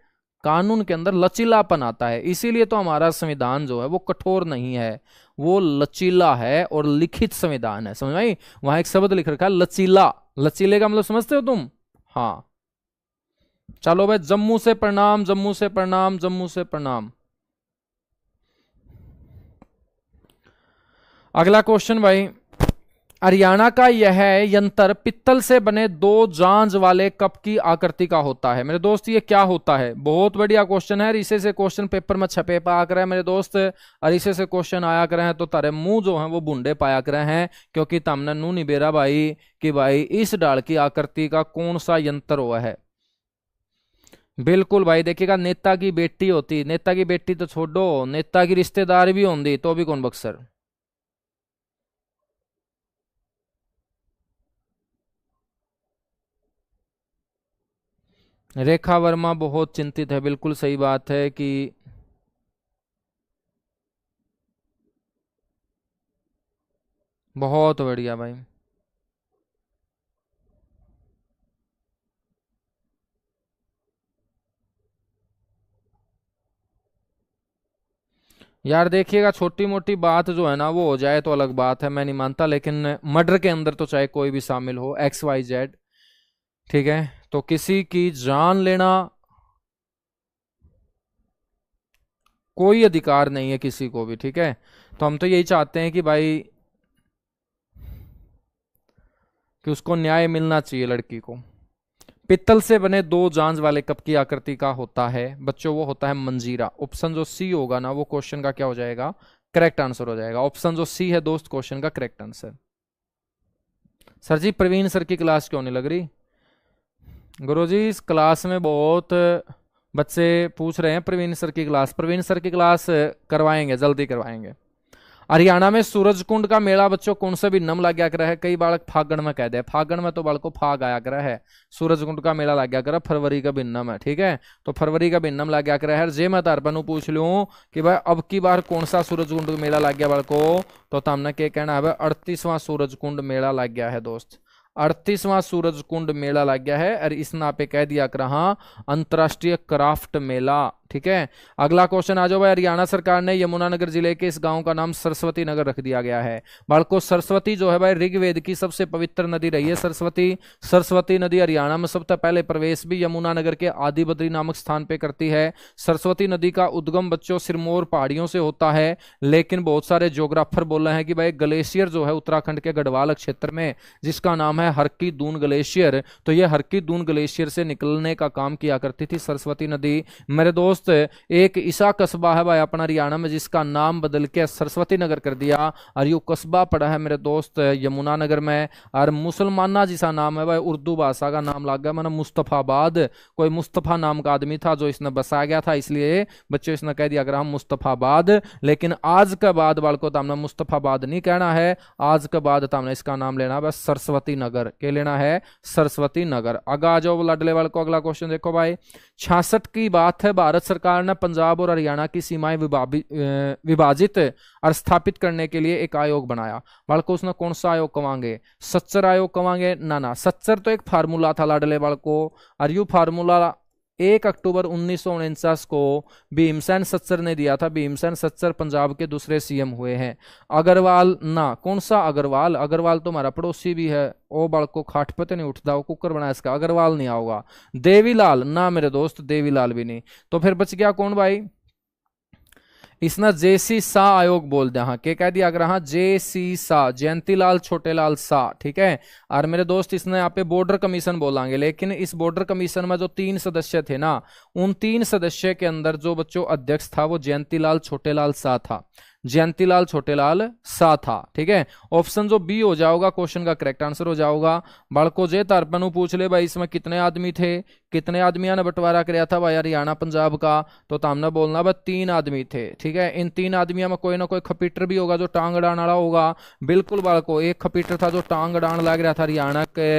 कानून के अंदर लचीलापन आता है। इसीलिए तो हमारा संविधान जो है वो कठोर नहीं है, वो लचीला है और लिखित संविधान है, समझ में? वहां एक शब्द लिख रखा है लचीला। लचीले का मतलब समझते हो तुम? हाँ चलो भाई, जम्मू से प्रणाम, जम्मू से प्रणाम, जम्मू से प्रणाम। अगला क्वेश्चन भाई, हरियाणा का यह यंत्र पित्तल से बने दो जांज वाले कप की आकृति का होता है। मेरे दोस्त ये क्या होता है? बहुत बढ़िया क्वेश्चन है। इसे से क्वेश्चन पेपर में छपे पाया करे मेरे दोस्त, और इसे से क्वेश्चन आया करे हैं तो तारे मुंह जो है वो बूंदे पाया करे हैं, क्योंकि तमने नू नहीं बेरा भाई कि भाई इस डाल की आकृति का कौन सा यंत्र हुआ है। बिल्कुल भाई, देखिएगा नेता की बेटी होती, नेता की बेटी तो छोड़ो, नेता की रिश्तेदार भी होंगी तो भी कौन बक्सर। रेखा वर्मा बहुत चिंतित है, बिल्कुल सही बात है कि बहुत बढ़िया भाई। यार देखिएगा, छोटी मोटी बात जो है ना वो हो जाए तो अलग बात है, मैं नहीं मानता, लेकिन मर्डर के अंदर तो चाहे कोई भी शामिल हो, एक्स वाई जेड, ठीक है, तो किसी की जान लेना कोई अधिकार नहीं है किसी को भी, ठीक है। तो हम तो यही चाहते हैं कि भाई कि उसको न्याय मिलना चाहिए लड़की को। पित्तल से बने दो जांज वाले कप की आकृति का होता है बच्चों, वो होता है मंजीरा। ऑप्शन जो सी होगा ना वो क्वेश्चन का क्या हो जाएगा? करेक्ट आंसर हो जाएगा। ऑप्शन जो सी है दोस्त क्वेश्चन का करेक्ट आंसर। सर जी प्रवीण सर की क्लास क्यों नहीं लग रही? गुरुजी इस क्लास में बहुत बच्चे पूछ रहे हैं प्रवीण सर की क्लास, प्रवीण सर की क्लास करवाएंगे, जल्दी करवाएंगे। हरियाणा में सूरज कुंड का मेला बच्चों कौन सा भी नम लग गया कर है? कई बालक फागण में कह दे, फागण में तो बालक को फाग आया कर है। सूरज कुंड का मेला लग गया कर फरवरी का भिन्नम है, ठीक है, तो फरवरी का भिन्नम लग गया कर है। जे मैं तारपन पूछ लूं कि भाई अब की बार कौन सा सूरज कुंड मेला लग गया बालको, तो तमने क्या कहना है? 38वां सूरज कुंड मेला लग गया है दोस्त, 38वां सूरज कुंड मेला लग गया है। और इस ना पे कह दिया कर अंतरराष्ट्रीय क्राफ्ट मेला, ठीक है। अगला क्वेश्चन आ जाओ भाई, हरियाणा सरकार ने यमुनानगर जिले के इस गांव का नाम सरस्वती नगर रख दिया गया है। बालको सरस्वती जो है भाई ऋग्वेद की सबसे पवित्र नदी रही है सरस्वती। सरस्वती नदी हरियाणा में सबसे पहले प्रवेश भी यमुनानगर के आदि बद्री नामक स्थान पे करती है। सरस्वती नदी का उद्गम बच्चों सिरमौर पहाड़ियों से होता है, लेकिन बहुत सारे ज्योग्राफर बोल रहे हैं कि भाई ग्लेशियर जो है उत्तराखंड के गढ़वाल क्षेत्र में, जिसका नाम है हरकी दून ग्लेशियर, तो यह हरकी दून ग्लेशियर से निकलने का काम किया करती थी सरस्वती नदी। मेरे दोस्त एक ईसा कस्बा है भाई अपना हरियाणा में जिसका नाम बदल के सरस्वती नगर कर दिया, और ये कस्बा पड़ा है मेरे दोस्त यमुनानगर में। और मुसलमाना जिसा नाम है भाई, उर्दू भाषा का नाम लग गया मैंने मुस्तफाबाद, कोई मुस्तफा नाम का आदमी था जो इसने बसा गया था, इसलिए बच्चों इसने कह दिया हम मुस्तफाबाद। लेकिन आज के बाद बालको तो हमने मुस्तफाबाद नहीं कहना है, आज के बाद तो हमने इसका नाम लेना है सरस्वती नगर, के लेना है सरस्वती नगर। आगे आ जाओ लडले वाले को, अगला क्वेश्चन देखो भाई। 66 की बात है, भारत सरकार ने पंजाब और हरियाणा की सीमाएं विभाजित और स्थापित करने के लिए एक आयोग बनाया। बालको उसने कौन सा आयोग कवांगे? सच्चर आयोग कवांगे ना ना। सच्चर तो एक फार्मूला था लाडले बालको, और यू फार्मूला 1 अक्टूबर 1949 को भीमसेन सच्चर ने दिया था। भीमसेन सच्चर पंजाब के दूसरे सीएम हुए हैं। अग्रवाल ना, कौन सा अग्रवाल? अग्रवाल तो हमारा पड़ोसी भी है। ओ बालको खाट पे तो नहीं उठता, वो कुकर बनाया इसका, अग्रवाल नहीं आओगा। देवीलाल ना मेरे दोस्त, देवीलाल भी नहीं। तो फिर बच गया कौन भाई? इसने जेसी सा आयोग बोल दिया। हाँ, क्या कह दिया अगर? हाँ, जेसी सा, जयंतीलाल छोटेलाल सा, ठीक है। और मेरे दोस्त इसने यहाँ पे बॉर्डर कमीशन बोलेंगे, लेकिन इस बॉर्डर कमीशन में जो 3 सदस्य थे ना, उन 3 सदस्य के अंदर जो बच्चों अध्यक्ष था वो जयंतीलाल छोटेलाल सा था। जयंतीलाल छोटेलाल सा था, ठीक है। ऑप्शन जो बी हो जाएगा क्वेश्चन का करेक्ट आंसर हो जाएगा। बालको जे तारपनु पूछ ले भाई इसमें कितने आदमी थे, कितने आदमियों ने बंटवारा किया था भाई हरियाणा पंजाब का? तो हमने बोलना भाई 3 आदमी थे, ठीक है। इन 3 आदमियों में कोई ना कोई खपीटर भी होगा जो टांग अड़ाने वाला होगा। बिल्कुल बालको, एक खपीटर था जो टांग अड़ान लग रहा था हरियाणा के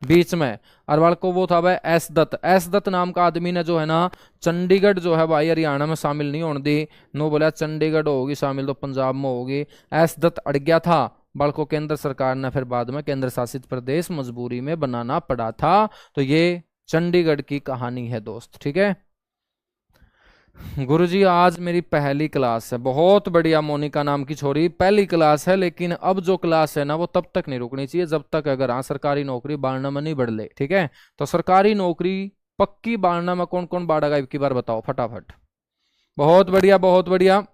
बीच में, और बालको वो था भाई एस दत्त। एस दत्त नाम का आदमी ने जो है ना चंडीगढ़ जो है भाई हरियाणा में शामिल नहीं होने दी। नो बोला चंडीगढ़ होगी शामिल तो पंजाब में होगी। एस दत्त अड़ गया था। बालको केंद्र सरकार ने फिर बाद में केंद्र शासित प्रदेश मजबूरी में बनाना पड़ा था। तो ये चंडीगढ़ की कहानी है दोस्त, ठीक है। गुरुजी आज मेरी पहली क्लास है। बहुत बढ़िया, मोनिका नाम की छोरी, पहली क्लास है, लेकिन अब जो क्लास है ना वो तब तक नहीं रुकनी चाहिए जब तक अगर हाँ सरकारी नौकरी बाढ़ना में नहीं बढ़ ले, ठीक है। तो सरकारी नौकरी पक्की बाढ़ना में कौन कौन बाढ़ेगा एक बार बताओ फटाफट। बहुत बढ़िया, बहुत बढ़िया,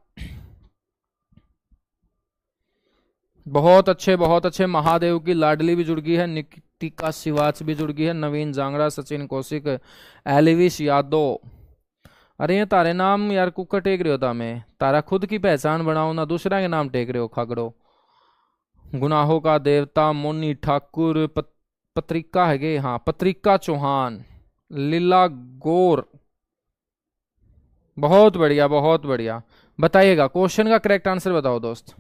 बहुत अच्छे, बहुत अच्छे। महादेव की लाडली भी जुड़ गई है, निकितिका शिवाच भी जुड़ गई है, नवीन जांगड़ा, सचिन कौशिक, एलिविश यादव। अरे ये तारे नाम यार कुकर टेक रहे हो था, मैं तारा खुद की पहचान बनाओ ना दूसरा के नाम टेक रहे हो खागड़ो। गुनाहों का देवता मोनी ठाकुर, पत्रिका है गे, हाँ पत्रिका चौहान, लीला गौर। बहुत बढ़िया, बहुत बढ़िया। बताइएगा क्वेश्चन का करेक्ट आंसर बताओ दोस्त।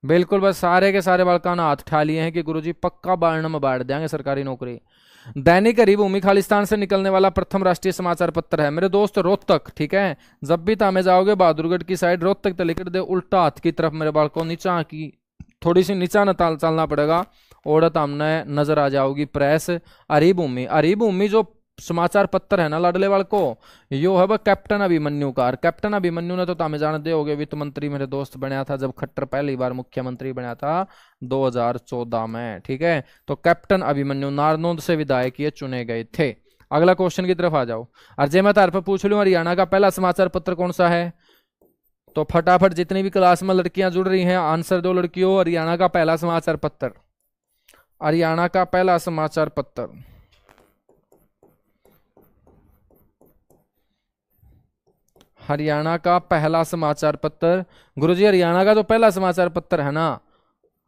बिल्कुल, बस सारे के सारे बालका ने हाथ उठा लिए हैं कि गुरुजी पक्का बाढ़ में बाढ़ देंगे सरकारी नौकरी। दैनिक हरिभूमि खालिस्तान से निकलने वाला प्रथम राष्ट्रीय समाचार पत्र है मेरे दोस्त रोहतक, ठीक है। जब भी तामे जाओगे बहादुरगढ़ की साइड रोहतक तो लिख दे उल्टा हाथ की तरफ मेरे बाल को, नीचा की थोड़ी सी नीचा न चलना पड़ेगा, औरत हमने नजर आ जाओगी प्रेस। हरिभूमि, हरिभूमि जो समाचार पत्र है ना लाडले वाल को, यो है वह कैप्टन अभिमन्यु का। कैप्टन अभिमन्यु ने तो तामे जानते होगे वित्त मंत्री मेरे दोस्त बनया था जब खट्टर पहली बार मुख्यमंत्री बना था 2014 में, ठीक है। तो कैप्टन अभिमन्यु नारनौंद से विधायक ये चुने गए थे। अगला क्वेश्चन की तरफ आ जाओ। अजय मैं तार पर पूछ लूं हरियाणा का पहला समाचार पत्र कौन सा है? तो फटाफट जितनी भी क्लास में लड़कियां जुड़ रही हैं आंसर दो लड़कियों। हरियाणा का पहला समाचार पत्र, हरियाणा का पहला समाचार पत्र, हरियाणा का पहला समाचार पत्र। गुरुजी हरियाणा का जो पहला समाचार पत्र है ना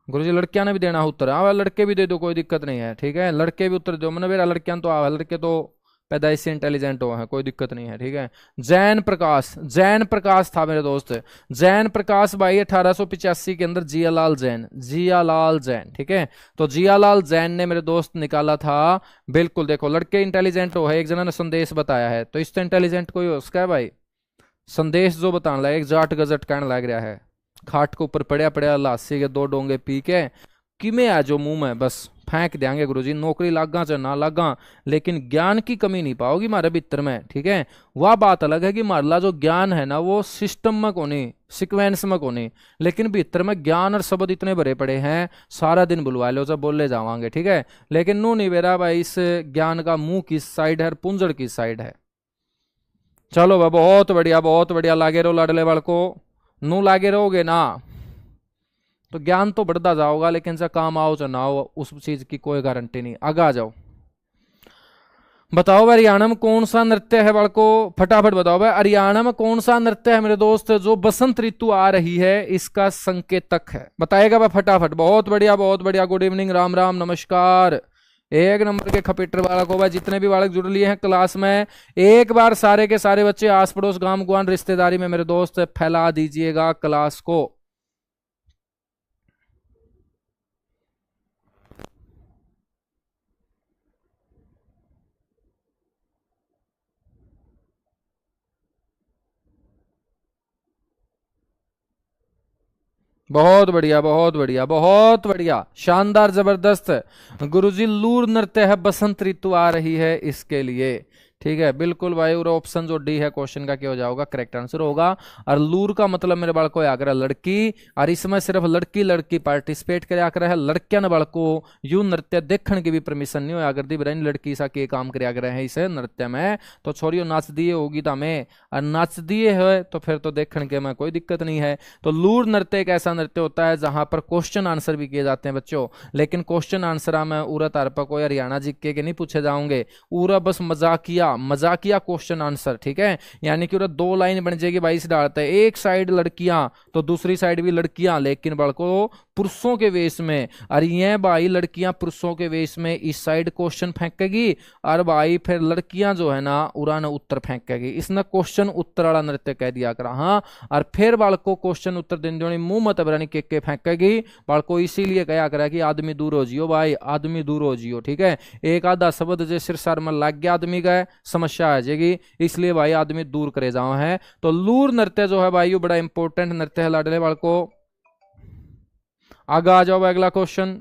गुरुजी, लड़कियां ने भी देना उत्तर। हाँ लड़के भी दे दो, कोई दिक्कत नहीं है, ठीक है। लड़के भी उत्तर दो, मैंने मेरा लड़कियां तो लड़के तो पैदाइश से इंटेलिजेंट हो है, कोई दिक्कत नहीं है, ठीक है। जैन प्रकाश, जैन प्रकाश था मेरे दोस्त। जैन प्रकाश भाई 1885 के अंदर जियालाल जैन, जियालाल जैन, ठीक है। तो जियालाल जैन ने मेरे दोस्त निकाला था। बिल्कुल देखो लड़के इंटेलिजेंट हो है, एक जना ने संदेश बताया है तो इससे इंटेलिजेंट कोई हो उसका है भाई। संदेश जो बताने लगा एक जाट गजट कहने लग रहा है, खाट के ऊपर पड़या पड़या लासी के 2 डोंगे पी के किमें आ जो मुंह में बस फेंक देंगे गुरुजी। नौकरी लागा चाहे ना लागा, लेकिन ज्ञान की कमी नहीं पाओगी मारे भीतर में, ठीक है। वह बात अलग है कि मारला जो ज्ञान है ना वो सिस्टम में कोनी, सिक्वेंस में कोनी, लेकिन भीतर में ज्ञान और शब्द इतने भरे पड़े हैं सारा दिन बुलवा लो जब बोले जावांगे, ठीक है। लेकिन नू नहीं बेरा भाई इस ज्ञान का मुंह किस साइड है और पुंजड़ किस साइड है। चलो भाई बहुत बढ़िया, बहुत बढ़िया। लागे रहो लाडले वाल को, नू लागे रहोगे ना तो ज्ञान तो बढ़ता जाओगा, लेकिन से काम आओ चाहे ना आओ उस चीज की कोई गारंटी नहीं। आगे आ जाओ। बताओ भाई हरियाणा में कौन सा नृत्य है बालको, फटाफट बताओ भाई हरियाणा में कौन सा नृत्य है मेरे दोस्त जो बसंत ऋतु आ रही है इसका संकेतक है? बताएगा भाई फटाफट। बहुत बढ़िया, बहुत बढ़िया। गुड इवनिंग, राम राम, नमस्कार। एक नंबर के खपीटर बालक हो भाई। जितने भी बालक जुड़ लिए हैं क्लास में एक बार सारे के सारे बच्चे आस पड़ोस गांव गुआन रिश्तेदारी में मेरे दोस्त फैला दीजिएगा क्लास को। बहुत बढ़िया, बहुत बढ़िया, बहुत बढ़िया, शानदार, जबरदस्त। गुरुजी, लूर नृत्य है, बसंत ऋतु आ रही है इसके लिए। ठीक है, बिल्कुल भाई। और ऑप्शन जो डी है क्वेश्चन का क्या हो जाएगा, करेक्ट आंसर होगा। और लूर का मतलब मेरे बाल को आगरा लड़की, और इसमें सिर्फ लड़की लड़की पार्टिसिपेट करे आकर है, लड़कियां ने बाल को यू नृत्य देखने की भी परमिशन नहीं हो आगर दी बहन, लड़की सा के काम करे आग्रह है इस नृत्य में। तो छोड़ियो नाच दिए होगी तो हमें, और नाच दिए है तो फिर तो देखने के में कोई दिक्कत नहीं है। तो लूर नृत्य एक ऐसा नृत्य होता है जहां पर क्वेश्चन आंसर भी किए जाते हैं बच्चों, लेकिन क्वेश्चन आंसर में उरा तारपा को हरियाणा जीके के नहीं पूछे जाओगे, उरा बस मजाकिया मजाकिया क्वेश्चन आंसर। ठीक है, यानी कि दो लाइन बन जाएगी 22 डालते हैं, एक साइड लड़कियां तो दूसरी साइड भी लड़कियां, लेकिन बड़को पुरुषों के वेश में। और ये भाई लड़कियां पुरुषों के वेश में इस साइड क्वेश्चन फेंकेगी, और भाई फिर लड़कियां जो है ना उड़ान उत्तर फेंकेगी। इसने क्वेश्चन उत्तर वाला नृत्य कह दिया करा। हाँ, और फिर बालको क्वेश्चन उत्तर दिन जो मुंह मत बरानी के फेंकेगी बालको, इसीलिए कहा करा कि आदमी दूर हो जियो भाई, आदमी दूर हो जियो। ठीक है, एक आधा शब्द जो सिर सर में लग गया आदमी का, समस्या आ जाएगी, इसलिए भाई आदमी दूर करे जाओ है। तो लूर नृत्य जो है भाई ये बड़ा इंपॉर्टेंट नृत्य है लाडले बालको। आगे आ जाओ भाई, अगला क्वेश्चन।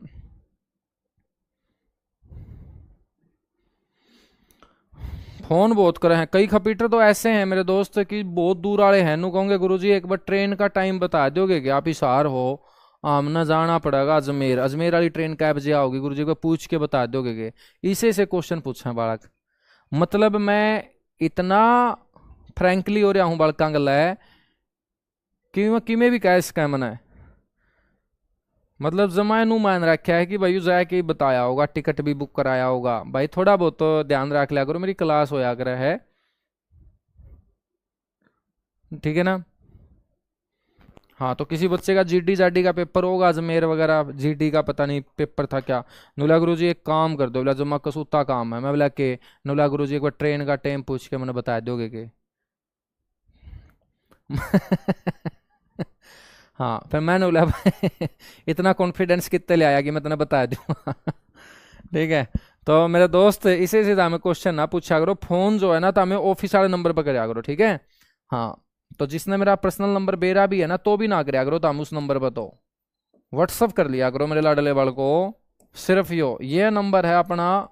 फोन बहुत करे हैं कई कंप्यूटर तो ऐसे हैं मेरे दोस्त कि बहुत दूर वाले हैं, नु कहोगे गुरुजी एक बार ट्रेन का टाइम बता दोगे कि आप हिसार हो आमना जाना पड़ेगा अजमेर, अजमेर वाली ट्रेन कै बजे आओगी, गुरुजी को पूछ के बता दोगे कि इसे से क्वेश्चन पूछा बालक। मतलब मैं इतना फ्रैंकली हो रहा हूं बालका गल है कि मैं किमें भी कह इसका मन है, मतलब जमाए नू मान रखा है कि भाई जाके बताया होगा, टिकट भी बुक कराया होगा। भाई थोड़ा बहुत तो ध्यान रख लिया करो, मेरी क्लास होया कर है। ठीक है ना। हाँ, तो किसी बच्चे का जीडी जाडी का पेपर होगा, अजमेर वगैरह जीडी का पता नहीं पेपर था क्या, नुला गुरु जी एक काम कर दो, बोला जमा कसूता काम है, मैं बोला के नुला गुरु जी एक बार ट्रेन का टाइम पूछ के मैंने बता दोगे के। हाँ, फिर मैंने बोला इतना कॉन्फिडेंस कितने ले आया कि मैं तुम्हें बता दूँ। ठीक है, तो मेरे दोस्त इसे से हमें क्वेश्चन ना पूछा करो, फोन जो है ना तो हमें ऑफिस वाले नंबर पर कराया करो। ठीक है, हाँ, तो जिसने मेरा पर्सनल नंबर बेरा भी है ना तो भी ना कराया करो, तो हम उस नंबर पर तो व्हाट्सअप कर लिया करो मेरे लाडले बाल को। सिर्फ ये नंबर है अपना,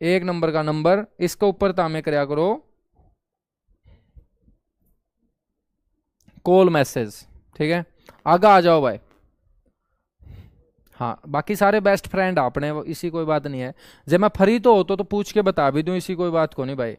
एक नंबर का नंबर, इसके ऊपर तो हमें कराया करो कॉल मैसेज। ठीक है, आगे आ जाओ भाई। हाँ, बाकी सारे बेस्ट फ्रेंड आपने, इसी कोई बात नहीं है। जब मैं फ्री तो हो तो पूछ के बता भी दूं, इसी कोई बात को नहीं भाई।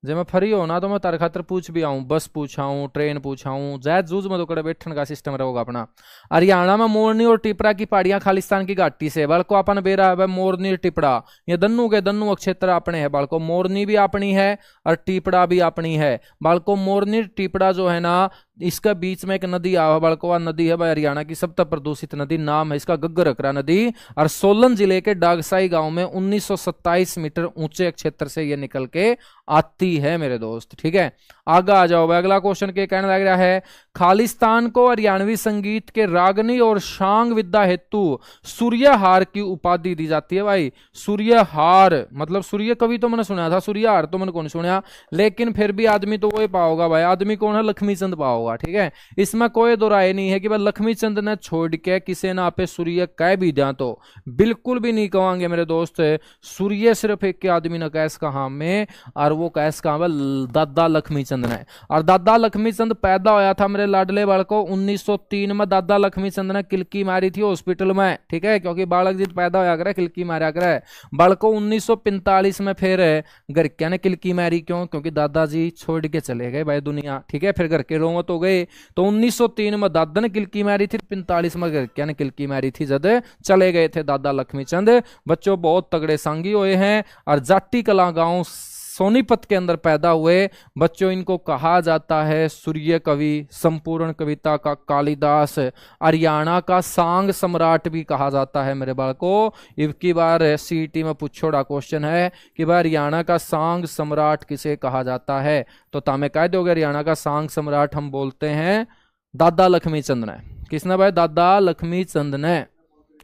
जब मैं फ्री हो ना तो मैं तार खातर पूछ भी आऊँ, बस पूछाऊँ, ट्रेन पूछाऊँ, जैद जूझ में तो कड़े बैठने का सिस्टम रहेगा अपना। हरियाणा में मोरनी और टिपरा की पहाड़ियां खालिस्तान की घाटी से बाल को अपन बेरा है मोरनी और टिपरा, ये दन्नू के दन्नू क्षेत्र अपने है बाल को, मोरनी भी अपनी है और टिपड़ा भी अपनी है बाल को। मोरनी टिपड़ा जो है ना इसका बीच में एक नदी बालकोवा नदी है भाई, हरियाणा की सबसे प्रदूषित नदी, नाम है इसका गग्गरकरा नदी, और सोलन जिले के डागसाई गांव में 1927 मीटर ऊंचे क्षेत्र से ये निकल के आती है मेरे दोस्त। ठीक है, आगे आ जाओ भाई, अगला क्वेश्चन के कहने लग रहा है, खालिस्तान को हरियाणवी संगीत के रागनी और शांग विद्या हेतु सूर्यहार की उपाधि दी जाती है भाई। सूर्यहार मतलब सूर्य कवि तो मैंने सुना था, सूर्यहार तो मैंने कौन सुना, लेकिन फिर भी आदमी तो वही पाओगा भाई, आदमी कौन है, लक्ष्मी चंद पाओगा। ठीक है, इसमें कोई दो राय नहीं है कि भाई लक्ष्मी चंद ने छोड़ के किसी ने आपे सूर्य कह भी दिया, तो बिल्कुल भी नहीं कहेंगे मेरे दोस्त। सूर्य सिर्फ एक के आदमी ने कैस कहा में, और वो कैस कहा दादा लक्ष्मी चंद ने। और दादा लक्ष्मी चंद पैदा होया था मेरे लाडले बालको 1903 में। दादा लक्ष्मी चंद ने किलकी मारी थी हॉस्पिटल में। ठीक है, क्योंकि बालक जी पैदा होया करे किलकी मारा करे बालको। 1945 में फिर घर क्या ने किलकी मारी, क्यों, क्योंकि दादाजी छोड़ के चले गए भाई दुनिया। ठीक है, फिर घर के रोमत हो गए, तो 1903 में दादा ने किलकी मारी थी, 45 में घर क्या ने किलकी मारी थी जब चले गए थे दादा लक्ष्मी चंद। बच्चों बहुत तगड़े सांगी हुए हैं और जाटी कला गांव सोनीपत के अंदर पैदा हुए बच्चों। इनको कहा जाता है सूर्य कवि, संपूर्ण कविता का कालिदास, हरियाणा का सांग सम्राट भी कहा जाता है मेरे बालको। इनकी बार सीईटी में पूछोड़ा क्वेश्चन है कि भाई हरियाणा का सांग सम्राट किसे कहा जाता है, तो तामे कह दोगे हरियाणा का सांग सम्राट हम बोलते हैं दादा लक्ष्मी चंद ने। किसने भाई, दादा लक्ष्मी चंद ने।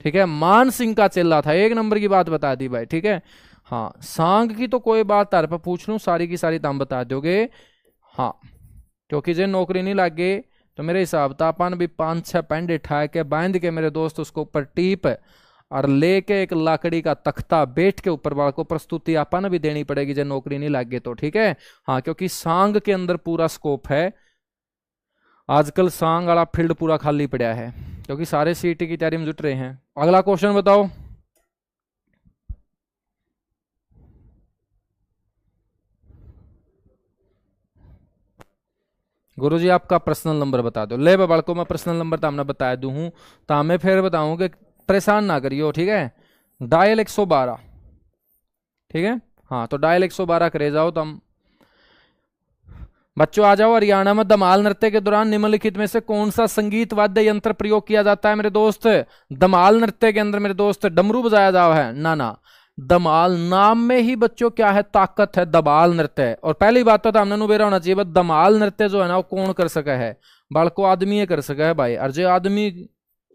ठीक है, मान सिंह का चेला था, एक नंबर की बात बता दी भाई। ठीक है, हाँ, सांग की तो कोई बात तार पर पूछ लूं सारी की सारी तुम बता दोगे। हाँ, क्योंकि जे नौकरी नहीं लगे तो मेरे हिसाब था अपन भी 5-6 पेंडे ठा के बांध के मेरे दोस्त उसको ऊपर टीप और लेके एक लाकड़ी का तख्ता बैठ के ऊपर वाल को प्रस्तुति अपन भी देनी पड़ेगी जो नौकरी नहीं लगे तो, ठीक है। हाँ, क्योंकि सांग के अंदर पूरा स्कोप है। आजकल सांग वाला फील्ड पूरा खाली पड़ा है क्योंकि सारे सीटी की तैयारी में जुट रहे हैं। अगला क्वेश्चन बताओ। गुरुजी आपका पर्सनल नंबर बता दो। ले बालको मैं पर्सनल नंबर तो हमने बता दूं हूं, तो मैं फिर बताऊं कि परेशान ना करियो, ठीक है। डायल 112, ठीक है। हाँ, तो डायल 112 करे जाओ। तो हम बच्चों आ जाओ। हरियाणा में धमाल नृत्य के दौरान निम्नलिखित में से कौन सा संगीत वाद्य यंत्र प्रयोग किया जाता है मेरे दोस्त? धमाल नृत्य के अंदर मेरे दोस्त डमरू बजाया जाओ है ना। ना, धमाल नाम में ही बच्चों क्या है, ताकत है, धमाल नृत्य है। और पहली बात तो हमने नुबेरा होना चाहिए, धमाल नृत्य जो है ना वो कौन कर सका है? बालको आदमी कर सका है भाई। और जो आदमी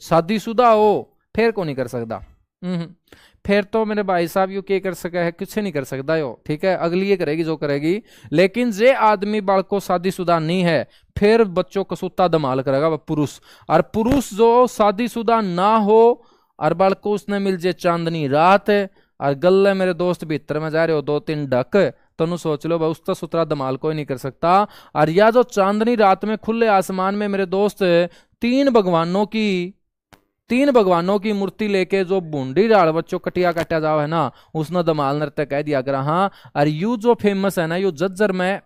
शादीशुदा हो फिर को नहीं कर सकता। फिर तो मेरे भाई साहब यू क्या कर सका है? कुछ नहीं कर सकता यो, ठीक है। अगली ये करेगी जो करेगी। लेकिन जे आदमी बालको शादीशुदा नहीं है फिर बच्चों कसूता धमाल करेगा वह पुरुष। और पुरुष जो शादीशुदा ना हो और बालको उसने मिल जे चांदनी रात और गले मेरे दोस्त भीतर में जा रहे हो 2-3 डक, तो सोच लो भाई उसका सुतरा धमाल कोई नहीं कर सकता। और या जो चांदनी रात में खुले आसमान में मेरे दोस्त तीन भगवानों की मूर्ति लेके जो बूंदी डाल बच्चों कटिया कटा जाओ है ना, उसने धमाल नृत्य कह दिया कर। हाँ, और यू जो फेमस है ना यू जज्जर में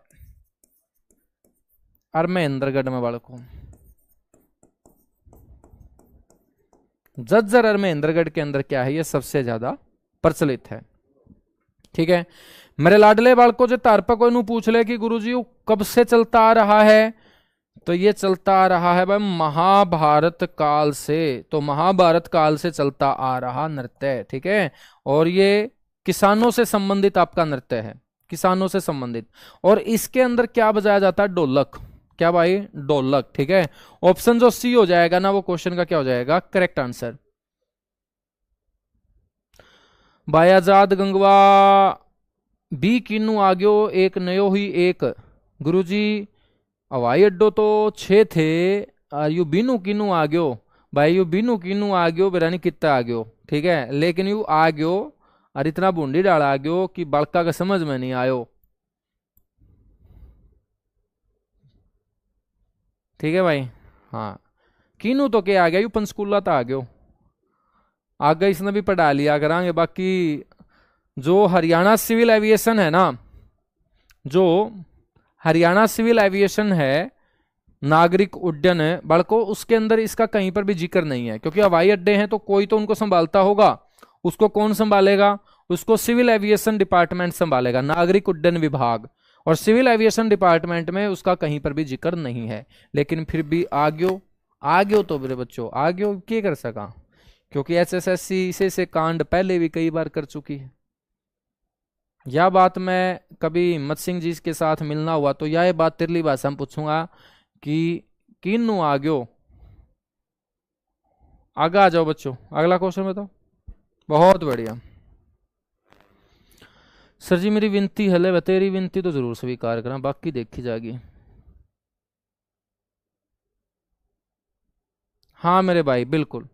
और महेंद्रगढ़ में बालको, जज्जर और महेंद्रगढ़ के अंदर क्या है, ये सबसे ज्यादा प्रचलित है, ठीक है। मेरे लाडले बालको जो तार पर कोई नू पूछ ले कि गुरुजी कब से चलता आ रहा है, तो ये चलता आ रहा है भाई महाभारत काल से। तो महाभारत काल से चलता आ रहा नृत्य है, ठीक है। और ये किसानों से संबंधित आपका नृत्य है, किसानों से संबंधित। और इसके अंदर क्या बजाया जाता है? ढोलक। क्या भाई? ढोलक, ठीक है। ऑप्शन जो सी हो जाएगा ना वो क्वेश्चन का क्या हो जाएगा? Correct answer. भाई आजाद गंगवा बी किन्नू आग्यो एक नयो ही एक। गुरुजी हवाई अड्डो तो 6 थे, यू बीनू किन्नू आ गयो। भाई यू बीनू किन्नू आ गयो बेरानी कितना आ गयो, ठीक है। लेकिन यू आ गयो और इतना बूंदी डाल आ गयो कि बड़का का समझ में नहीं आयो, ठीक है भाई। हाँ, किन्नू तो क्या आ गया, यू पंचकूला तो आ गयो। आगे इसने भी पढ़ा लिया करांगे। बाकी जो हरियाणा सिविल एविएशन है ना, जो हरियाणा सिविल एविएशन है नागरिक उड्डयन है बालको, उसके अंदर इसका कहीं पर भी जिक्र नहीं है। क्योंकि हवाई अड्डे हैं तो कोई तो उनको संभालता होगा। उसको कौन संभालेगा? उसको सिविल एविएशन डिपार्टमेंट संभालेगा, नागरिक उड्डयन विभाग। और सिविल एविएशन डिपार्टमेंट में उसका कहीं पर भी जिक्र नहीं है। लेकिन फिर भी आग्यो तो मेरे बच्चों आग्यो क्या कर सका, क्योंकि एसएससी से कांड पहले भी कई बार कर चुकी है। यह बात मैं कभी हिम्मत सिंह जी के साथ मिलना हुआ तो यह बात तिरली भाषा में पूछूंगा कि किन्नू आ गयो। आगे आ जाओ बच्चों, अगला क्वेश्चन बताओ। बहुत बढ़िया सर जी, मेरी विनती है, तेरी विनती तो जरूर स्वीकार करना, बाकी देखी जाएगी। हाँ मेरे भाई बिल्कुल।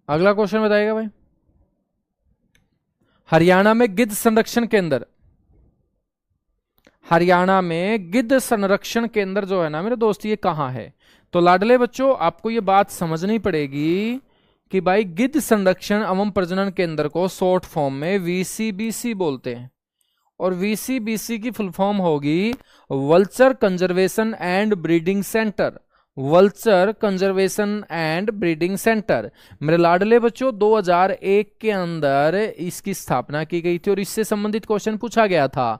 अगला क्वेश्चन बताइएगा भाई। हरियाणा में गिद्ध संरक्षण केंद्र, हरियाणा में गिद्ध संरक्षण केंद्र जो है ना मेरे दोस्त ये कहां है? तो लाडले बच्चों आपको ये बात समझनी पड़ेगी कि भाई गिद्ध संरक्षण एवं प्रजनन केंद्र को शॉर्ट फॉर्म में वीसीबीसी बोलते हैं। और वीसीबीसी की फुल फॉर्म होगी vulture conservation and breeding centre. Vulture conservation and breeding centre मेरे लाडले बच्चों 2001 के अंदर इसकी स्थापना की गई थी। और इससे संबंधित क्वेश्चन पूछा गया था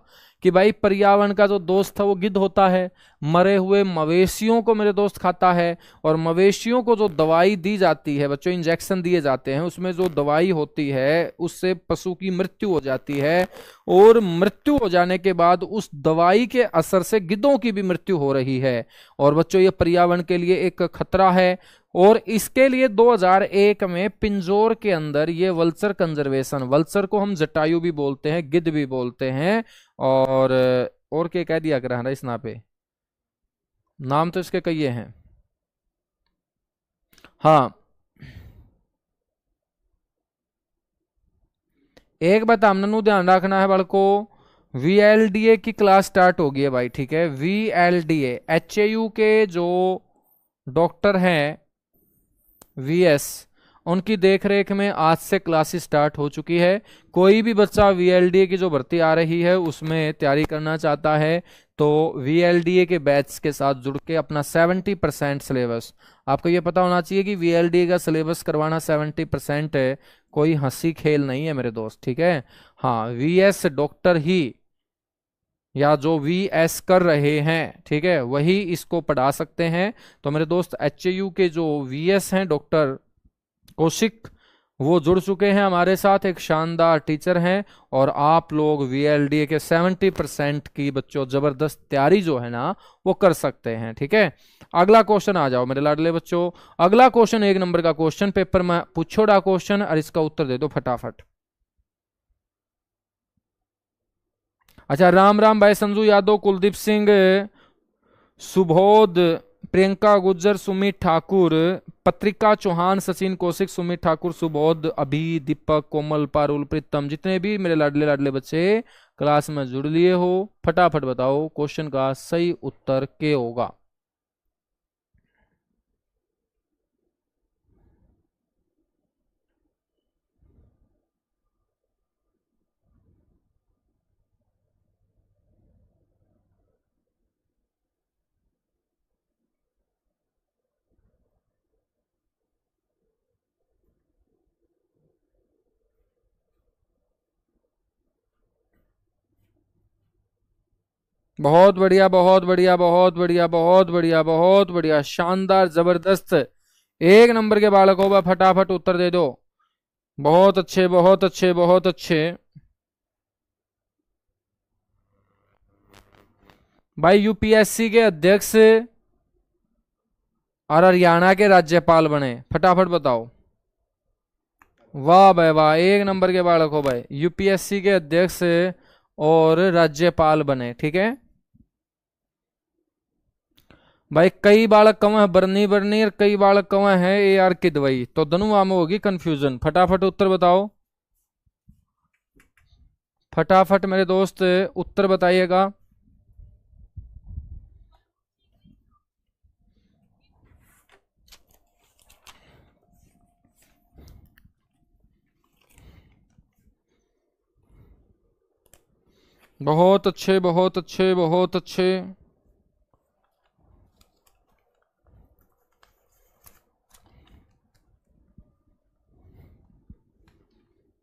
कि भाई पर्यावरण का जो दोस्त है वो गिद्ध होता है, मरे हुए मवेशियों को मेरे दोस्त खाता है, और मवेशियों को जो दवाई दी जाती है बच्चों, इंजेक्शन दिए जाते हैं, उसमें जो दवाई होती है उससे पशु की मृत्यु हो जाती है, और मृत्यु हो जाने के बाद उस दवाई के असर से गिद्धों की भी मृत्यु हो रही है। और बच्चों ये पर्यावरण के लिए एक खतरा है, और इसके लिए 2001 में पिंजौर के अंदर ये वल्चर कंजर्वेशन, वल्चर को हम जटायु भी बोलते हैं, गिद्ध भी बोलते हैं, और क्या कह दिया करा है इस ना पे, नाम तो इसके कई हैं। हाँ, एक बात हमने ध्यान रखना है बड़को, वीएलडीए की क्लास स्टार्ट होगी है भाई, ठीक है। वीएलडीए एचएयू के जो डॉक्टर हैं वीएस, उनकी देखरेख में आज से क्लासेस स्टार्ट हो चुकी है। कोई भी बच्चा वीएलडीए की जो भर्ती आ रही है उसमें तैयारी करना चाहता है तो वीएलडीए के बैच के साथ जुड़ के अपना 70% सिलेबस, आपको ये पता होना चाहिए कि वीएलडीए का सिलेबस करवाना 70% है, कोई हंसी खेल नहीं है मेरे दोस्त, ठीक है। हाँ, वीएस डॉक्टर ही, या जो वीएस कर रहे हैं, ठीक है, वही इसको पढ़ा सकते हैं। तो मेरे दोस्त एचएयू के जो वीएस हैं डॉक्टर कौशिक, वो जुड़ चुके हैं हमारे साथ, एक शानदार टीचर हैं, और आप लोग वीएलडीए के 70% की बच्चों जबरदस्त तैयारी जो है ना वो कर सकते हैं, ठीक है। अगला क्वेश्चन आ जाओ मेरे लाडले बच्चों। अगला क्वेश्चन 1 नंबर का क्वेश्चन पेपर में पूछोड़ा क्वेश्चन, और इसका उत्तर दे दो फटाफट। अच्छा, राम राम भाई संजू यादव, कुलदीप सिंह, सुबोध, प्रियंका गुज्जर, सुमित ठाकुर, पत्रिका चौहान, सचिन कौशिक, सुमित ठाकुर, सुबोध, अभी, दीपक, कोमल, पारुल, प्रीतम, जितने भी मेरे लाडले लाडले बच्चे क्लास में जुड़ लिए हो, फटाफट बताओ क्वेश्चन का सही उत्तर क्या होगा। बहुत बढ़िया, बहुत बढ़िया, बहुत बढ़िया, बहुत बढ़िया, बहुत बढ़िया, शानदार, जबरदस्त, 1 नंबर के बालकों पर फटाफट उत्तर दे दो। बहुत अच्छे, बहुत अच्छे, बहुत अच्छे भाई। यूपीएससी के अध्यक्ष और हरियाणा के राज्यपाल बने, फटाफट बताओ। वाह भाई वाह, 1 नंबर के बालक हो भाई, यूपीएससी के अध्यक्ष और राज्यपाल बने, ठीक है भाई। कई बालक कम है बरनी बरनी, और कई बालक कम है ए आर किदवई, तो दोनों में होगी कंफ्यूजन। फटाफट उत्तर बताओ, फटाफट मेरे दोस्त उत्तर बताइएगा। बहुत अच्छे, बहुत अच्छे, बहुत अच्छे,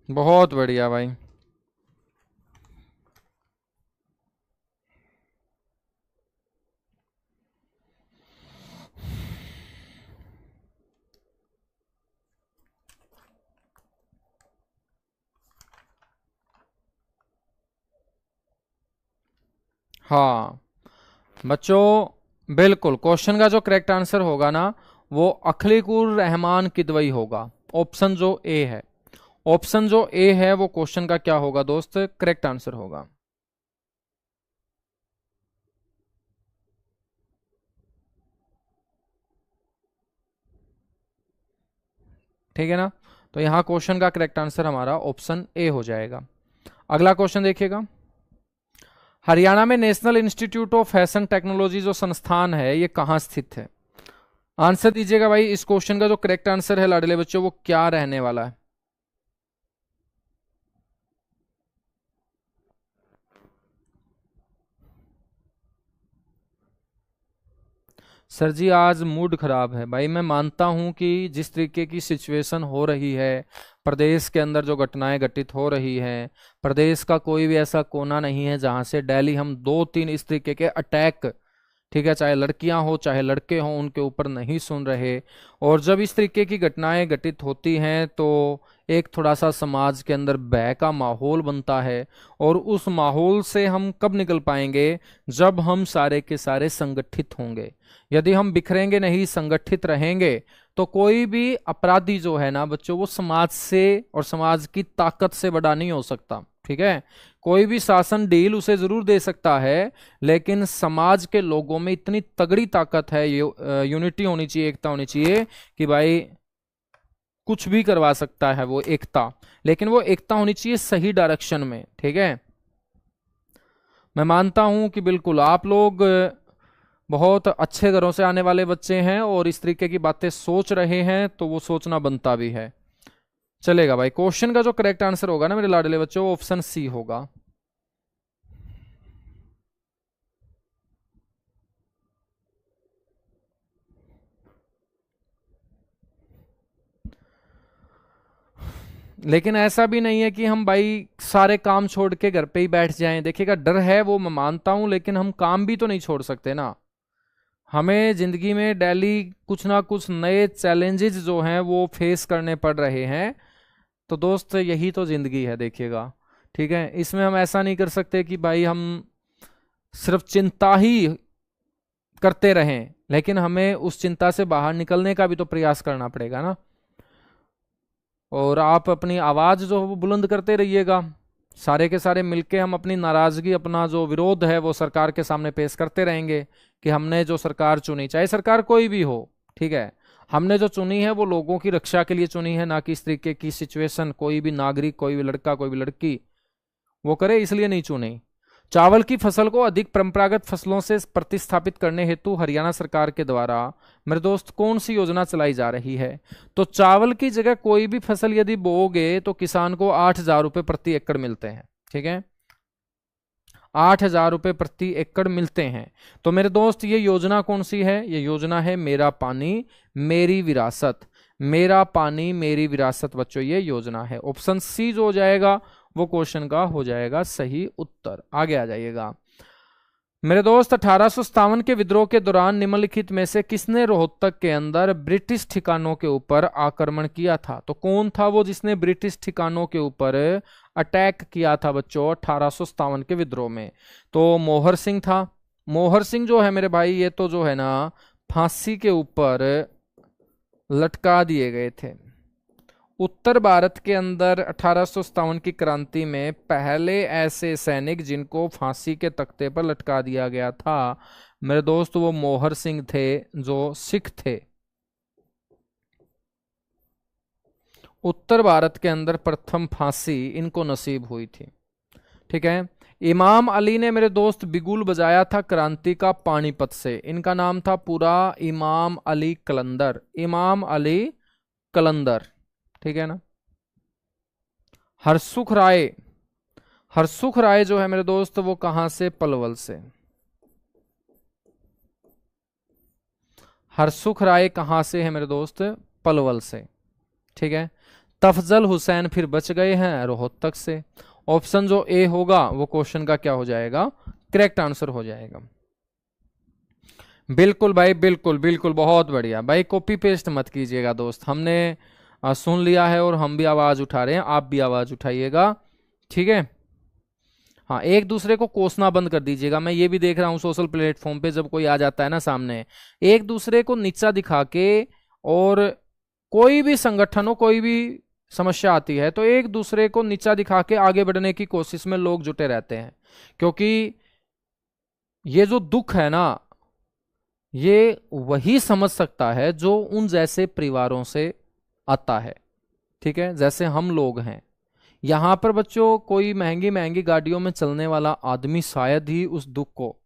बहुत बढ़िया भाई। हाँ बच्चों, बिल्कुल क्वेश्चन का जो करेक्ट आंसर होगा ना वो अखलीकुर रहमान किदवई होगा, ऑप्शन जो ए है। ऑप्शन जो ए है वो क्वेश्चन का क्या होगा दोस्त, करेक्ट आंसर होगा। ठीक है ना, तो यहां क्वेश्चन का करेक्ट आंसर हमारा ऑप्शन ए हो जाएगा। अगला क्वेश्चन देखिएगा। हरियाणा में national institute of fashion technology जो संस्थान है ये कहां स्थित है। आंसर दीजिएगा भाई, इस क्वेश्चन का जो करेक्ट आंसर है लाडले बच्चों वो क्या रहने वाला है। सर जी आज मूड खराब है भाई, मैं मानता हूं कि जिस तरीके की सिचुएशन हो रही है, प्रदेश के अंदर जो घटनाएं घटित हो रही हैं, प्रदेश का कोई भी ऐसा कोना नहीं है जहां से डेली हम 2-3 इस तरीके के अटैक, ठीक है, चाहे लड़कियां हो चाहे लड़के हों, उनके ऊपर नहीं सुन रहे। और जब इस तरीके की घटनाएं घटित होती हैं तो एक थोड़ा सा समाज के अंदर भय का माहौल बनता है। और उस माहौल से हम कब निकल पाएंगे? जब हम सारे के सारे संगठित होंगे। यदि हम बिखरेंगे नहीं, संगठित रहेंगे, तो कोई भी अपराधी जो है ना बच्चों, वो समाज से और समाज की ताकत से बड़ा नहीं हो सकता। ठीक है, कोई भी शासन ढील उसे जरूर दे सकता है, लेकिन समाज के लोगों में इतनी तगड़ी ताकत है, यूनिटी होनी चाहिए, एकता होनी चाहिए कि भाई कुछ भी करवा सकता है वो एकता। लेकिन वो एकता होनी चाहिए सही डायरेक्शन में। ठीक है, मैं मानता हूं कि बिल्कुल आप लोग बहुत अच्छे घरों से आने वाले बच्चे हैं और इस तरीके की बातें सोच रहे हैं, तो वो सोचना बनता भी है। चलेगा भाई, क्वेश्चन का जो करेक्ट आंसर होगा ना मेरे लाडले बच्चों, ऑप्शन सी होगा। लेकिन ऐसा भी नहीं है कि हम भाई सारे काम छोड़ के घर पे ही बैठ जाएं। देखिएगा, डर है वो मैं मानता हूं, लेकिन हम काम भी तो नहीं छोड़ सकते ना। हमें जिंदगी में डेली कुछ ना कुछ नए चैलेंजेस जो हैं वो फेस करने पड़ रहे हैं। तो दोस्त यही तो जिंदगी है, देखिएगा। ठीक है, इसमें हम ऐसा नहीं कर सकते कि भाई हम सिर्फ चिंता ही करते रहें, लेकिन हमें उस चिंता से बाहर निकलने का भी तो प्रयास करना पड़ेगा ना। और आप अपनी आवाज जो है वो बुलंद करते रहिएगा। सारे के सारे मिलके हम अपनी नाराजगी, अपना जो विरोध है वो सरकार के सामने पेश करते रहेंगे कि हमने जो सरकार चुनी, चाहे सरकार कोई भी हो, ठीक है, हमने जो चुनी है वो लोगों की रक्षा के लिए चुनी है, ना कि इस तरीके की सिचुएशन कोई भी नागरिक, कोई भी लड़का, कोई भी लड़की वो करे इसलिए नहीं चुनी। चावल की फसल को अधिक परंपरागत फसलों से प्रतिस्थापित करने हेतु हरियाणा सरकार के द्वारा मेरे दोस्त कौन सी योजना चलाई जा रही है? तो चावल की जगह कोई भी फसल यदि बोओगे तो किसान को 8,000 रुपए प्रति एकड़ मिलते हैं। ठीक है, 8,000 रुपए प्रति एकड़ मिलते हैं। तो मेरे दोस्त ये योजना कौन सी है? ये योजना है मेरा पानी मेरी विरासत। मेरा पानी मेरी विरासत बच्चों, ये योजना है। ऑप्शन सी जो हो जाएगा वो क्वेश्चन का हो जाएगा सही उत्तर। आगे आ जाइएगा मेरे दोस्त। 1857 के विद्रोह के दौरान निम्नलिखित में से किसने रोहतक के अंदर ब्रिटिश ठिकानों के ऊपर आक्रमण किया था? तो कौन था वो जिसने ब्रिटिश ठिकानों के ऊपर अटैक किया था बच्चों 1857 के विद्रोह में? तो मोहर सिंह था। मोहर सिंह जो है मेरे भाई, ये तो जो है ना फांसी के ऊपर लटका दिए गए थे। उत्तर भारत के अंदर 1857 की क्रांति में पहले ऐसे सैनिक जिनको फांसी के तख्ते पर लटका दिया गया था मेरे दोस्त, वो मोहर सिंह थे, जो सिख थे। उत्तर भारत के अंदर प्रथम फांसी इनको नसीब हुई थी। ठीक है, इमाम अली ने मेरे दोस्त बिगुल बजाया था क्रांति का पानीपत से। इनका नाम था पूरा इमाम अली कलंदर। इमाम अली कलंदर, ठीक है ना। हरसुख राय, हरसुख राय जो है मेरे दोस्त वो कहां से? पलवल से। हरसुख राय कहां से है मेरे दोस्त? पलवल से। ठीक है, तफजल हुसैन फिर बच गए हैं रोहतक से। ऑप्शन जो ए होगा वो क्वेश्चन का क्या हो जाएगा? करेक्ट आंसर हो जाएगा। बिल्कुल भाई, बिल्कुल बिल्कुल, बहुत बढ़िया भाई। कॉपी पेस्ट मत कीजिएगा दोस्त, हमने सुन लिया है और हम भी आवाज उठा रहे हैं, आप भी आवाज उठाइएगा। ठीक है, हाँ, एक दूसरे को कोसना बंद कर दीजिएगा। मैं ये भी देख रहा हूँ सोशल प्लेटफॉर्म पे जब कोई आ जाता है ना सामने, एक दूसरे को नीचा दिखा के, और कोई भी संगठन हो, कोई भी समस्या आती है तो एक दूसरे को नीचा दिखा के आगे बढ़ने की कोशिश में लोग जुटे रहते हैं। क्योंकि ये जो दुख है ना, ये वही समझ सकता है जो उन जैसे परिवारों से आता है। ठीक है, जैसे हम लोग हैं यहां पर बच्चों, कोई महंगी महंगी गाड़ियों में चलने वाला आदमी शायद ही उस दुख को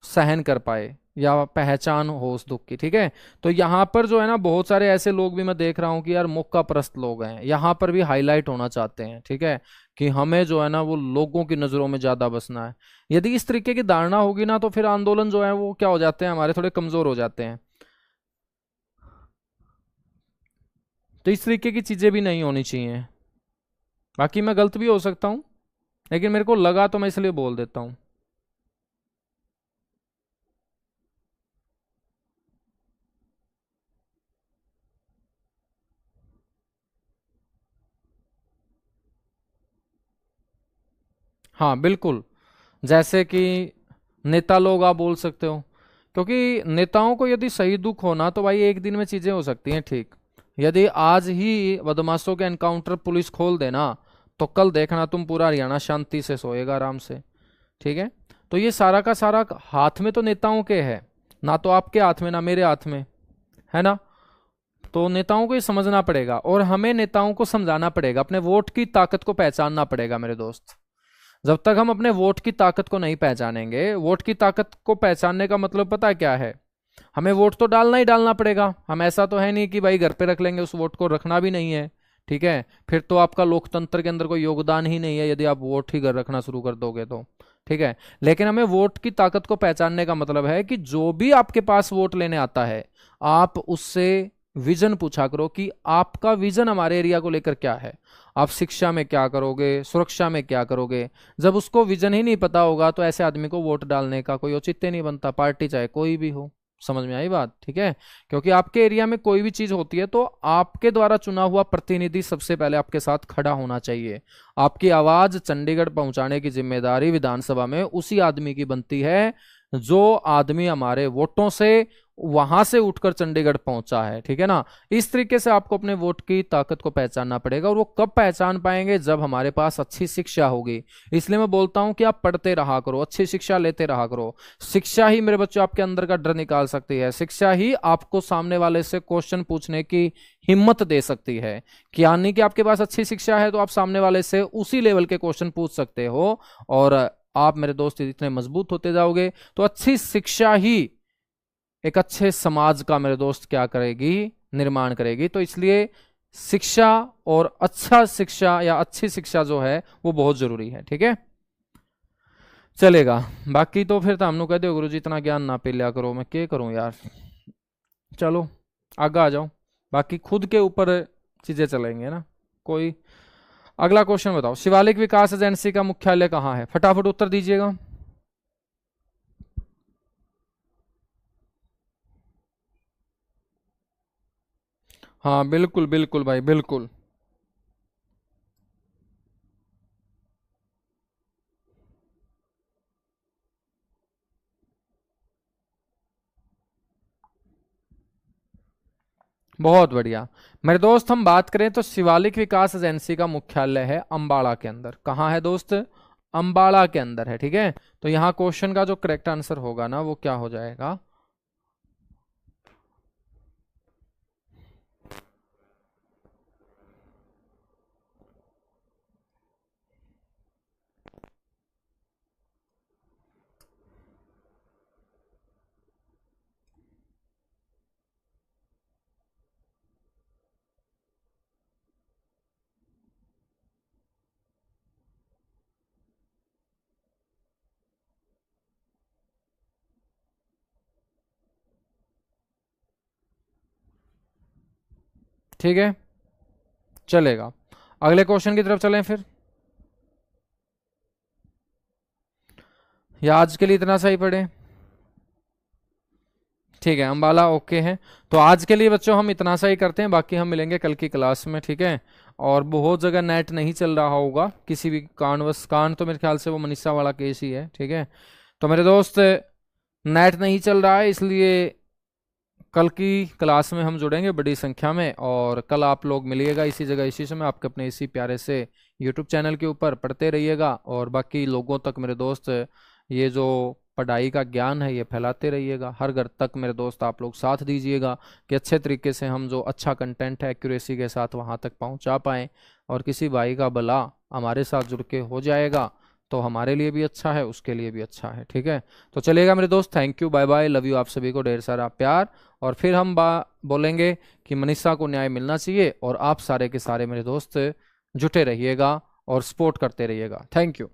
सहन कर पाए या पहचान हो उस दुख की। ठीक है, तो यहां पर जो है ना बहुत सारे ऐसे लोग भी मैं देख रहा हूं कि यार मौका परस्त लोग हैं, यहां पर भी हाईलाइट होना चाहते हैं। ठीक है, कि हमें जो है ना वो लोगों की नजरों में ज्यादा बसना है। यदि इस तरीके की धारणा होगी ना तो फिर आंदोलन जो है वो क्या हो जाते हैं, हमारे थोड़े कमजोर हो जाते हैं। तो इस तरीके की चीजें भी नहीं होनी चाहिए। बाकी मैं गलत भी हो सकता हूं, लेकिन मेरे को लगा तो मैं इसलिए बोल देता हूं। हाँ बिल्कुल, जैसे कि नेता लोग आप बोल सकते हो, क्योंकि नेताओं को यदि सही दुख होना तो भाई एक दिन में चीजें हो सकती हैं ठीक। यदि आज ही बदमाशों के एनकाउंटर पुलिस खोल देना, तो कल देखना तुम पूरा हरियाणा शांति से सोएगा आराम से। ठीक है, तो ये सारा का सारा हाथ में तो नेताओं के है, ना तो आपके हाथ में ना मेरे हाथ में, है ना। तो नेताओं को ये समझना पड़ेगा और हमें नेताओं को समझाना पड़ेगा, अपने वोट की ताकत को पहचानना पड़ेगा मेरे दोस्त। जब तक हम अपने वोट की ताकत को नहीं पहचानेंगे, वोट की ताकत को पहचानने का मतलब पता है क्या है, हमें वोट तो डालना ही डालना पड़ेगा। हम ऐसा तो है नहीं कि भाई घर पे रख लेंगे, उस वोट को रखना भी नहीं है। ठीक है, फिर तो आपका लोकतंत्र के अंदर कोई योगदान ही नहीं है यदि आप वोट ही घर रखना शुरू कर दोगे तो। ठीक है, लेकिन हमें वोट की ताकत को पहचानने का मतलब है कि जो भी आपके पास वोट लेने आता है, आप उससे विजन पूछा करो कि आपका विजन हमारे एरिया को लेकर क्या है, आप शिक्षा में क्या करोगे, सुरक्षा में क्या करोगे। जब उसको विजन ही नहीं पता होगा तो ऐसे आदमी को वोट डालने का कोई औचित्य नहीं बनता, पार्टी चाहे कोई भी हो। समझ में आई बात? ठीक है, क्योंकि आपके एरिया में कोई भी चीज होती है तो आपके द्वारा चुना हुआ प्रतिनिधि सबसे पहले आपके साथ खड़ा होना चाहिए। आपकी आवाज चंडीगढ़ पहुंचाने की जिम्मेदारी विधानसभा में उसी आदमी की बनती है जो आदमी हमारे वोटों से वहां से उठकर चंडीगढ़ पहुंचा है। ठीक है ना, इस तरीके से आपको अपने वोट की ताकत को पहचानना पड़ेगा। और वो कब पहचान पाएंगे, जब हमारे पास अच्छी शिक्षा होगी। इसलिए मैं बोलता हूं कि आप पढ़ते रहा करो, अच्छी शिक्षा लेते रहा करो। शिक्षा ही मेरे बच्चों आपके अंदर का डर निकाल सकती है, शिक्षा ही आपको सामने वाले से क्वेश्चन पूछने की हिम्मत दे सकती है। क्या नहीं कि आपके पास अच्छी शिक्षा है तो आप सामने वाले से उसी लेवल के क्वेश्चन पूछ सकते हो, और आप मेरे दोस्त इतने मजबूत होते जाओगे। तो अच्छी शिक्षा ही एक अच्छे समाज का मेरे दोस्त क्या करेगी, निर्माण करेगी। तो इसलिए शिक्षा और अच्छा शिक्षा या अच्छी शिक्षा जो है वो बहुत जरूरी है। ठीक है, चलेगा। बाकी तो फिर तो हमने कह दो गुरु जी इतना ज्ञान ना पे लिया करो, मैं क्या करूं यार। चलो आगे आ जाओ, बाकी खुद के ऊपर चीजें चलेंगे ना कोई। अगला क्वेश्चन बताओ, शिवालिक विकास एजेंसी का मुख्यालय कहाँ है? फटाफट उत्तर दीजिएगा। हाँ बिल्कुल बिल्कुल भाई बिल्कुल। बहुत बढ़िया मेरे दोस्त, हम बात करें तो शिवालिक विकास एजेंसी का मुख्यालय है अंबाला के अंदर। कहाँ है दोस्त? अंबाला के अंदर है। ठीक है, तो यहाँ क्वेश्चन का जो करेक्ट आंसर होगा ना वो क्या हो जाएगा? ठीक है, चलेगा। अगले क्वेश्चन की तरफ चलें फिर, या आज के लिए इतना सही पड़े? ठीक है, अंबाला ओके है। तो आज के लिए बच्चों हम इतना सा ही करते हैं, बाकी हम मिलेंगे कल की क्लास में। ठीक है, और बहुत जगह नेट नहीं चल रहा होगा किसी भी कारणवश, कान तो मेरे ख्याल से वो मनीषा वाला केस ही है। ठीक है, तो मेरे दोस्त नेट नहीं चल रहा है, इसलिए कल की क्लास में हम जुड़ेंगे बड़ी संख्या में, और कल आप लोग मिलिएगा इसी जगह इसी समय आपके अपने इसी प्यारे से यूट्यूब चैनल के ऊपर। पढ़ते रहिएगा और बाकी लोगों तक मेरे दोस्त ये जो पढ़ाई का ज्ञान है ये फैलाते रहिएगा। हर घर तक मेरे दोस्त आप लोग साथ दीजिएगा कि अच्छे तरीके से हम जो अच्छा कंटेंट है एक्यूरेसी के साथ वहाँ तक पहुँचा पाएँ, और किसी भाई का भला हमारे साथ जुड़ के हो जाएगा तो हमारे लिए भी अच्छा है, उसके लिए भी अच्छा है। ठीक है, तो चलेगा मेरे दोस्त, thank you, bye bye, love you, आप सभी को ढेर सारा प्यार। और फिर हम बोलेंगे कि मनीषा को न्याय मिलना चाहिए, और आप सारे के सारे मेरे दोस्त जुटे रहिएगा और सपोर्ट करते रहिएगा। Thank you.